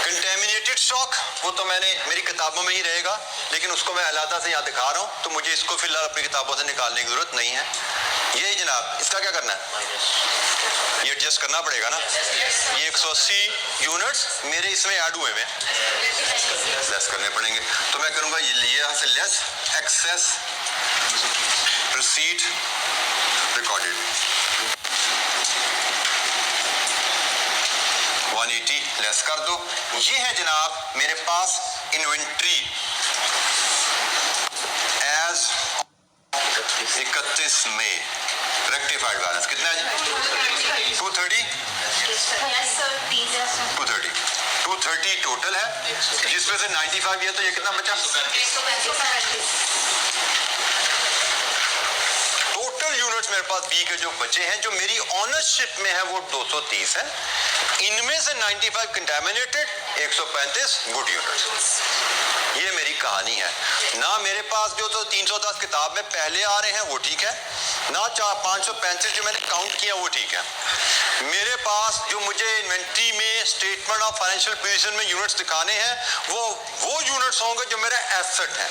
कंटेमिनेटेड स्टॉक, वो तो मैंने मेरी किताबों में ही रहेगा, लेकिन उसको मैं अलहदा से यहाँ दिखा रहा हूँ, तो मुझे इसको फिलहाल अपनी किताबों से निकालने की जरूरत नहीं है। यही जनाब, इसका क्या करना है, ये एडजस्ट करना पड़ेगा ना। ये 180 यूनिट्स मेरे इसमें ऐड हुए हैं, लेस करने पड़ेंगे। तो मैं करूँगा ये यहाँ से less excess receipt recorded 180 less कर दो। ये है जनाब मेरे पास inventory as 31 May, rectified balance कितना है जी, 230 टोटल है, जिसमें से 95 ये, तो ये कितना बचा, टोटल यूनिट्स मेरे पास बी के जो बचे हैं, जो मेरी ऑनरशिप में है वो 230 है। इनमें से 95 कंटामिनेटेड, 135 गुड यूनिट्स। ये मेरी कहानी है ना। मेरे पास जो तो 310 किताब में पहले आ रहे हैं वो ठीक है ना, 535 जो मैंने काउंट किया वो ठीक है। मेरे पास जो मुझे इन्वेंट्री में स्टेटमेंट ऑफ फाइनेंशियल पोजीशन में यूनिट्स दिखाने हैं वो यूनिट्स होंगे जो मेरा एसेट है,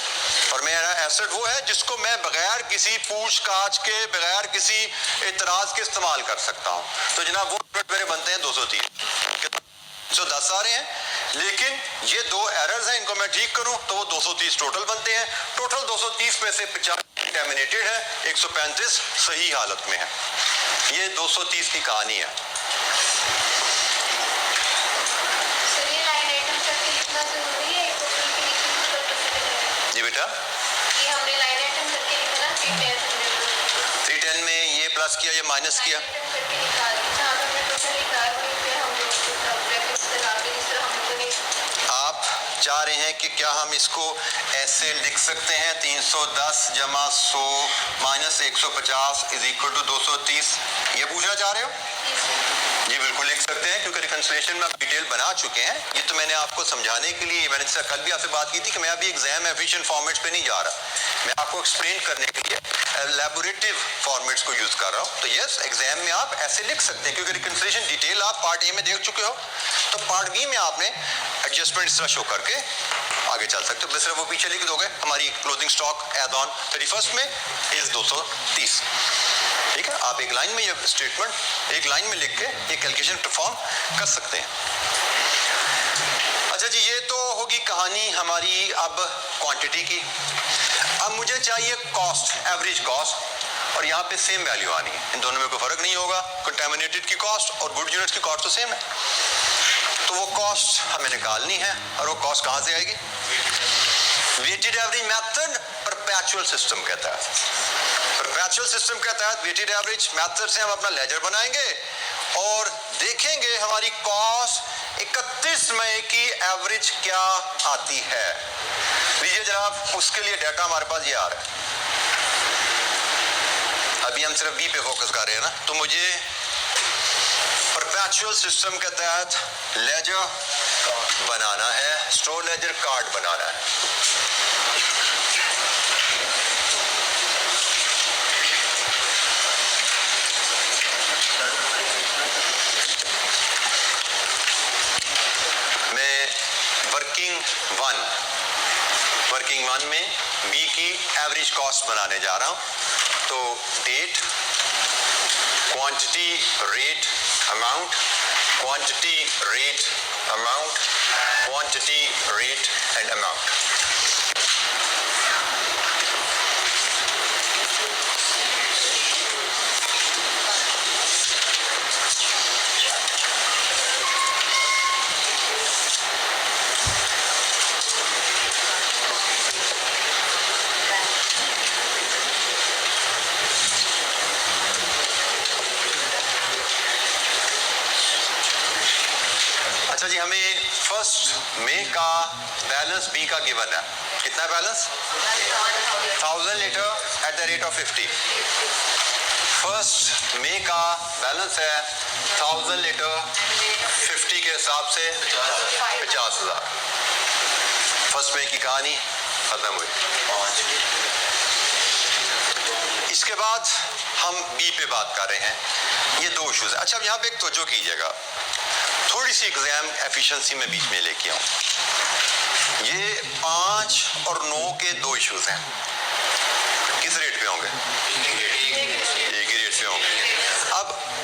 और मेरा एसेट वो है जिसको मैं बगैर किसी पूछताछ के, बगैर किसी एतराज के इस्तेमाल कर सकता हूँ। तो जनाब वो यूनिट मेरे बनते हैं 230, 110 आ रहे हैं, लेकिन ये दो एरर्स हैं, इनको मैं ठीक करूं तो वो 230 टोटल बनते हैं। टोटल 230 में से 50 कंटामिनेटेड है, 135 सही हालत में है। ये 230 की कहानी है। जी बेटा, 310 में ये प्लस किया, ये माइनस किया, आप चाह रहे हैं कि क्या हम इसको ऐसे लिख सकते हैं 310 जमा 100 माइनस 150 इज इक्वल टू 230, ये पूछना चाह रहे हो? जी बिल्कुल लिख सकते हैं, क्योंकि रिकंसिलिएशन में आप डिटेल बना चुके हैं। ये तो मैंने आपको समझाने के लिए, मैंने कल भी आपसे बात की थी कि मैं अभी एग्जाम एफिशिएंट फॉर्मेट्स पे नहीं जा रहा, मैं आपको एक्सप्लेन करने के लिए एलैबोरेटिव फॉर्मेट्स को यूज कर रहा हूँ। तो यस, एग्जाम में आप ऐसे लिख सकते हैं, क्योंकि रिकंसिलिएशन डिटेल आप पार्ट ए में देख चुके हो, तो पार्ट बी में आपने एडजस्टमेंट इस तरह शो करके आगे चल सकते हो। सिर्फ वो पीछे लिख दोगे, हमारी क्लोजिंग स्टॉक एड ऑन 31 में इज 230, ठीक है। आप एक लाइन में ये स्टेटमेंट एक लाइन में लिख के ये कैलकुलेशन परफॉर्म कर सकते हैं। अच्छा जी, ये तो होगी कहानी हमारी अब क्वांटिटी की। अब मुझे चाहिए कॉस्ट, एवरेज कॉस्ट, और यहाँ पे सेम वैल्यू आनी है, इन दोनों में कोई फर्क नहीं होगा। कंटामिनेटेड की कॉस्ट और गुड यूनिट्स की कॉस्ट तो सेम है, तो वो कॉस्ट हमें निकालनी है। और वो कॉस्ट कहाँ से आएगी? Weighted average method perpetual system के तहत, परपेचुअल सिस्टम के तहत वेटेड एवरेज मेथड से हम अपना लेजर बनाएंगे और देखेंगे हमारी कॉस्ट 31 मई की एवरेज क्या आती है। लीजिए जनाब, उसके लिए डाटा हमारे पास ये आ रहा है। अभी हम सिर्फ बी पे फोकस कर रहे हैं ना, तो मुझे परपेचुअल सिस्टम के तहत लेजर बनाना है, स्टोर लेजर कार्ड बनाना है। वर्किंग वन में बी की एवरेज कॉस्ट बनाने जा रहा हूं। तो date, quantity, rate, amount, quantity, rate, amount, quantity, rate and amount. अच्छा जी, हमें फर्स्ट मई का बैलेंस बी का गिवन है। कितना balance? 1000 litre at the rate of 50। First May का बैलेंस है 1000 लीटर 50 के हिसाब से 50,000। फर्स्ट मई की कहानी खत्म हुई। इसके बाद हम बी पे बात कर रहे हैं। ये दो इश्यूज है। अच्छा, अब यहाँ पे एक तवज्जो कीजिएगा, थोड़ी सी एग्जाम एफिशिएंसी में बीच में लेके आऊं। ये 5 और 9 के दो इश्यूज हैं, किस रेट पे होंगे? एक ही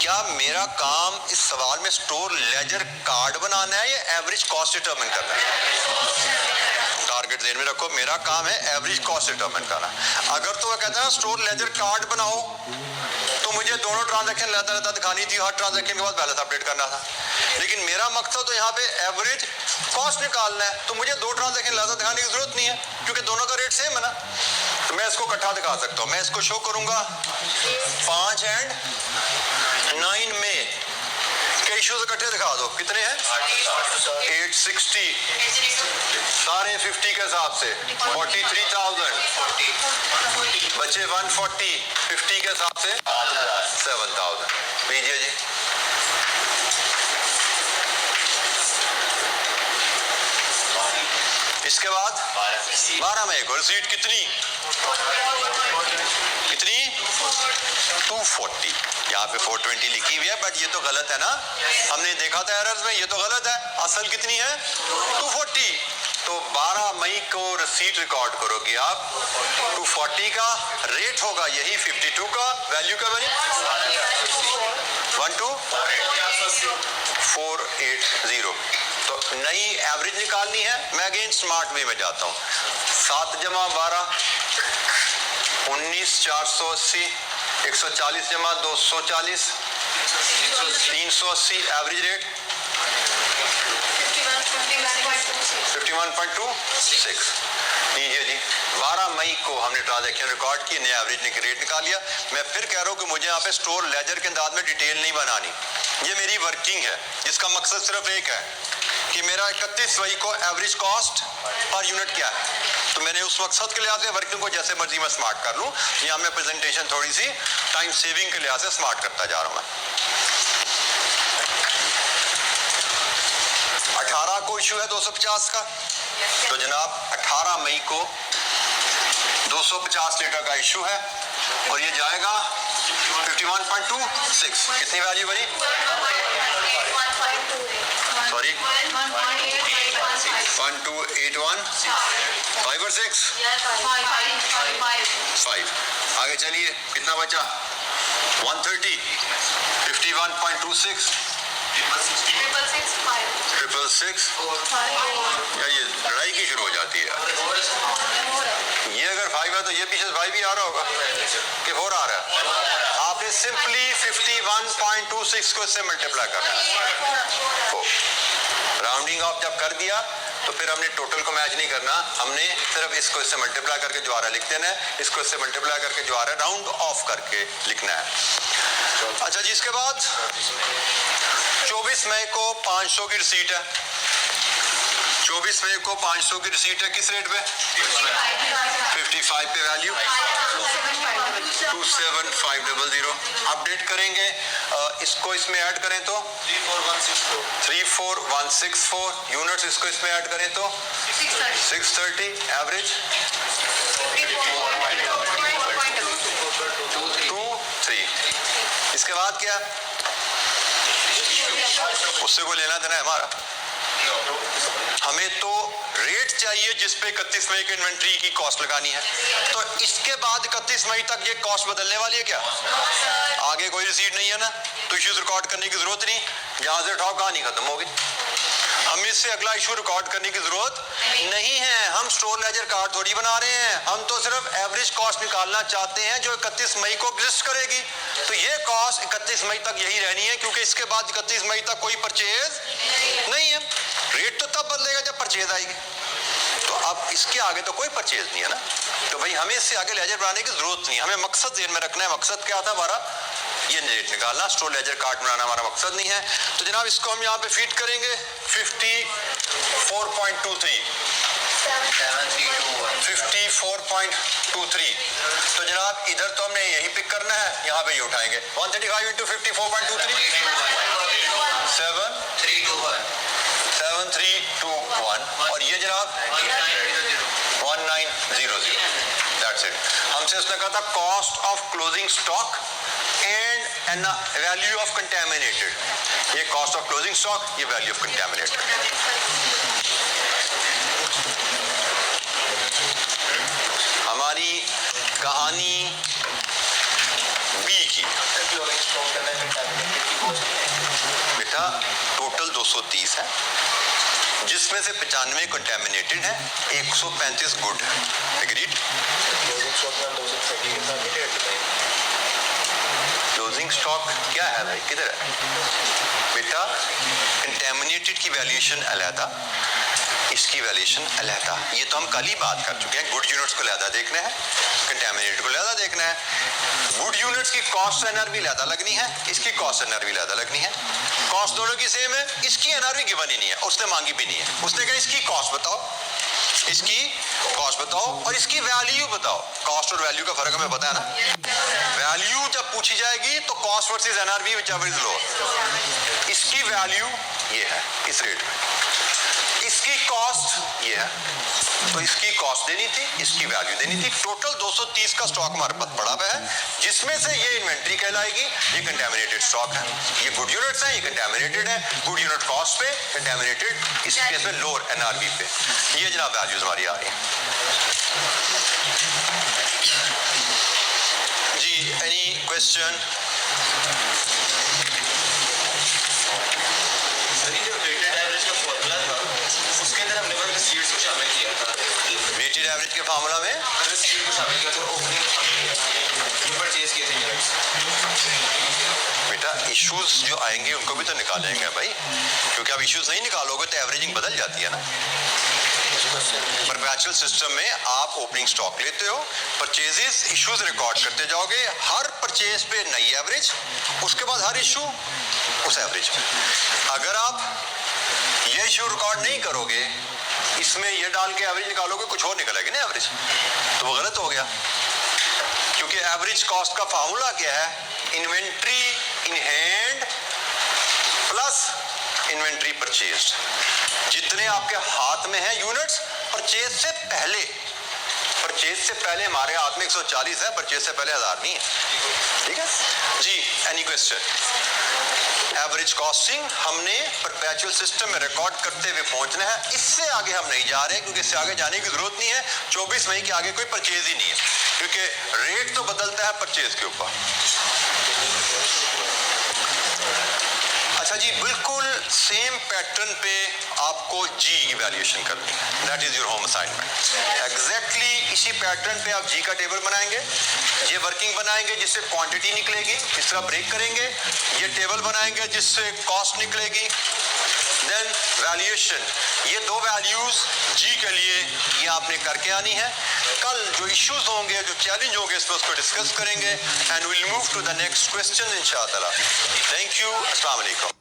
क्या मेरा काम इस सवाल में स्टोर लेजर कार्ड बनाना है या एवरेज कॉस्ट डिटरमिन करना है? टारगेट ध्यान में रखो, मेरा काम है एवरेज कॉस्ट डिटरमिन करना। अगर तो वह कहता है स्टोर लेजर कार्ड बनाओ तो मुझे दोनों ट्रांजैक्शन लेता दिखानी थी, हर ट्रांजैक्शन के बाद बैलेंस अपडेट करना था। लेकिन मेरा मकसद तो यहाँ पे एवरेज कॉस्ट निकालना है, तो मुझे दो ट्रांजैक्शन लेता दिखाने की जरूरत नहीं है क्योंकि दोनों का रेट सेम है ना। तो मैं इसको इकट्ठा दिखा सकता हूँ। मैं इसको शो करूंगा 5 और 9 में के इश्यूज इकट्ठे दिखा दो। कितने हैं? 860 सारे 50 के हिसाब से 43,000 बचे 140 50 के हिसाब से 7,000। भेजिए जी। इसके बाद 12 में एक और सीट कितनी 240। यहाँ पे 420 लिखी हुई है बट ये तो गलत है ना, हमने देखा था एरर्स में, ये तो गलत है। असल कितनी है 240। तो 12 मई को रसीट रिकॉर्ड करोगे आप। 240 का रेट होगा यही 52 का, वैल्यू का बनी 12480। तो नई एवरेज निकालनी है। मैं अगेन स्मार्ट वे में जाता हूँ। 7 जमा 12 19,480 140 जमा 240 380 एवरेज रेट 51.26। लीजिए जी। 12 मई को हमने ट्रांजैक्शन रिकॉर्ड की, नया एवरेज रेट निकाल लिया। मैं फिर कह रहा हूँ कि मुझे यहाँ पे स्टोर लेजर के अंदाज में डिटेल नहीं बनानी, ये मेरी वर्किंग है जिसका मकसद सिर्फ एक है कि मेरा 31 मई को एवरेज कॉस्ट पर यूनिट क्या है। तो मैंने उस मकसद के लिहाज से वर्किंग को जैसे मर्जी मैं स्मार्ट कर लूँ। यहाँ मैं प्रेजेंटेशन थोड़ी सी टाइम सेविंग के लिहाज से स्मार्ट करता जा रहा हूँ। मैं 18 को इशू है 250 का, तो जनाब 18 मई को 250 लीटर का इशू है और ये जाएगा 51.26। कितनी वैल्यू बनी? सॉरी 1281 5 और 6 5। आगे चलिए, कितना बचा? 130 51.26 666। या ये लड़ाई की शुरू हो जाती है। ये अगर 5 है तो ये पीछे 5 भी आ रहा होगा कि 4 आ रहा है। आपने सिंपली 51.26 को इससे मल्टीप्लाई करना है। राउंडिंग ऑफ जब कर दिया तो फिर हमने टोटल को मैच नहीं करना, हमने सिर्फ इसको इससे मल्टीप्लाई करके जो आ रहा है लिख देना है, इसको इससे मल्टीप्लाई करके जो आ रहा है राउंड ऑफ करके लिखना है। अच्छा जी, इसके बाद 24 मई को 500 की रिसीट है। 24 मई को 500 की रिसीट है। किस रेट पे? 55 पे वैल्यू 27500। अपडेट करेंगे इसको, इसमें ऐड करें तो 34164 यूनिट्स, इसको इसमें ऐड करें तो 630 एवरेज 23। इसके बाद क्या? उससे कोई लेना देना है हमारा? हमें तो रेट चाहिए जिस पे 31 मई की इन्वेंट्री की कॉस्ट लगानी है। तो इसके बाद 31 मई तक ये कॉस्ट बदलने वाली है क्या? आगे कोई रिसीट नहीं है ना, तो इश्यूज रिकॉर्ड करने की जरूरत नहीं। जहां से उठाओ कहानी खत्म होगी। हम इससे अगला इशू रिकॉर्ड करने की जरूरत नहीं है। हम स्टोर लेजर कार्ड थोड़ी बना रहे हैं, हम तो सिर्फ एवरेज कॉस्ट निकालना चाहते हैं जो 31 मई को एग्जिस्ट करेगी। तो ये कॉस्ट 31 मई तक यही रहनी है क्योंकि इसके बाद 31 मई तक कोई परचेज नहीं है। रेट तो तब बदलेगा जब परचेज आएगी। तो अब इसके आगे तो कोई परचेज नहीं है ना, तो भाई हमें इससे आगे लेजर बनाने की जरूरत नहीं है। हमें मकसद ध्यान में रखना है। मकसद क्या था हमारा? ये रेट निकालना, स्टोर लेजर कार्ड बनाना हमारा मकसद नहीं है। तो जनाब इसको हम यहाँ पे फीड करेंगे 54.23 54.23। तो जनाब इधर तो हमने यही पिक करना है, यहाँ पे ये उठाएंगे 135 into 54.23 7321 और ये जनाब 1900। That's it. हमसे उसने कहा था cost of closing stock and value of contaminated. ये कॉस्ट ऑफ क्लोजिंग स्टॉक, ये वैल्यू ऑफ कंटेमिनेटेड। हमारी कहानी बी की 230 है, जिसमें से 95 कंटेमिनेटेड है, 135 गुड है। एग्रीड? क्लोजिंग स्टॉक क्या है भाई, किधर है बेटा? कंटेमिनेटेड की वैल्यूएशन अलहदा, इसकी वैल्यूएशन अलहदा। ये तो हम कल ही बात कर चुके हैं। गुड यूनिट्स को अलहदा देखना है, कंटेमिनेटेड को अलहदा देखना है। गुड यूनिट्स की कॉस्ट एनआरवी अलहदा लगनी है, इसकी कॉस्ट एनआरवी अलहदा लगनी है। कॉस्ट दोनों की सेम है, इसकी एनआरवी गिवन ही नहीं है, उसने मांगी भी नहीं है। उसने कहा इसकी कॉस्ट बताओ, इसकी कॉस्ट बताओ और इसकी वैल्यू बताओ। कॉस्ट और वैल्यू का फर्क हमें पता है ना। वैल्यू जब पूछी जाएगी तो cost versus NRV whichever is lower. इसकी वैल्यू ये है इस रेट में, इसकी कॉस्ट ये है, तो इसकी कॉस्ट देनी थी, इसकी वैल्यू देनी थी। टोटल 230 का स्टॉक हमारे पास पड़ा हुआ है, जिसमें से ये इन्वेंट्री कहलाएगी, ये कंटेमिनेटेड स्टॉक है। ये गुड यूनिट्स हैं, ये कंटेमिनेटेड है। गुड यूनिट कॉस्ट पे, कंटेमिनेटेड इस केस में लोअर एनआरवी पे। ये जनाब वैल्यूज हमारी आ रही हैं जी। Any question? उसके अंदर हमने मतलब सीड्स को शामिल किया था। वेटेड एवरेज के फार्मूला में अगर सीड को शामिल किया तो ओपनिंग परचेज किए थे यूनिट्स। बेटा इश्यूज जो आएंगे उनको भी तो निकालेंगे भाई, क्योंकि आप इश्यूज नहीं निकालोगे तो एवरेजिंग बदल जाती है ना। परपेचुअल सिस्टम में आप ओपनिंग स्टॉक लेते हो, परचेजेस इश्यूज रिकॉर्ड करते जाओगे, हर परचेज पे नई एवरेज, उसके बाद हर इशू उस एवरेज पे। अगर आप ये इशू रिकॉर्ड नहीं करोगे, इसमें ये डाल के एवरेज निकालोगे, कुछ और निकलेगी ना एवरेज, तो वो गलत हो गया। क्योंकि एवरेज कॉस्ट का फार्मूला क्या है? Inventory in hand plus inventory purchase. जितने आपके हाथ में है यूनिट्स परचेज से पहले, परचेज से पहले हमारे हाथ में 140 है, परचेज से पहले 1000 नहीं है। ठीक है जी। Any question? एवरेज कॉस्टिंग हमने परपेचुअल सिस्टम में रिकॉर्ड करते हुए पहुंचना है, इससे आगे हम नहीं जा रहे, क्योंकि इससे आगे जाने की जरूरत नहीं है। 24 मई के आगे कोई परचेज ही नहीं है, क्योंकि रेट तो बदलता है परचेज के ऊपर। अच्छा जी, बिल्कुल सेम पैटर्न पे आपको जी इवैल्यूएशन करनी है, that is your home assignment. Exactly इसी पैटर्न पे आप जी का टेबल बनाएंगे, ये वर्किंग बनाएंगे जिससे क्वांटिटी निकलेगी, इस तरह ब्रेक करेंगे, ये टेबल बनाएंगे जिससे कॉस्ट निकलेगी, देन वैल्यूएशन। ये दो वैल्यूज जी के लिए ये आपने करके आनी है। कल जो इश्यूज होंगे, जो चैलेंज होंगे, इस पर उसको डिस्कस करेंगे and will move to the next question इंशाअल्लाह। थैंक यू, अस्सलाम वालेकुम।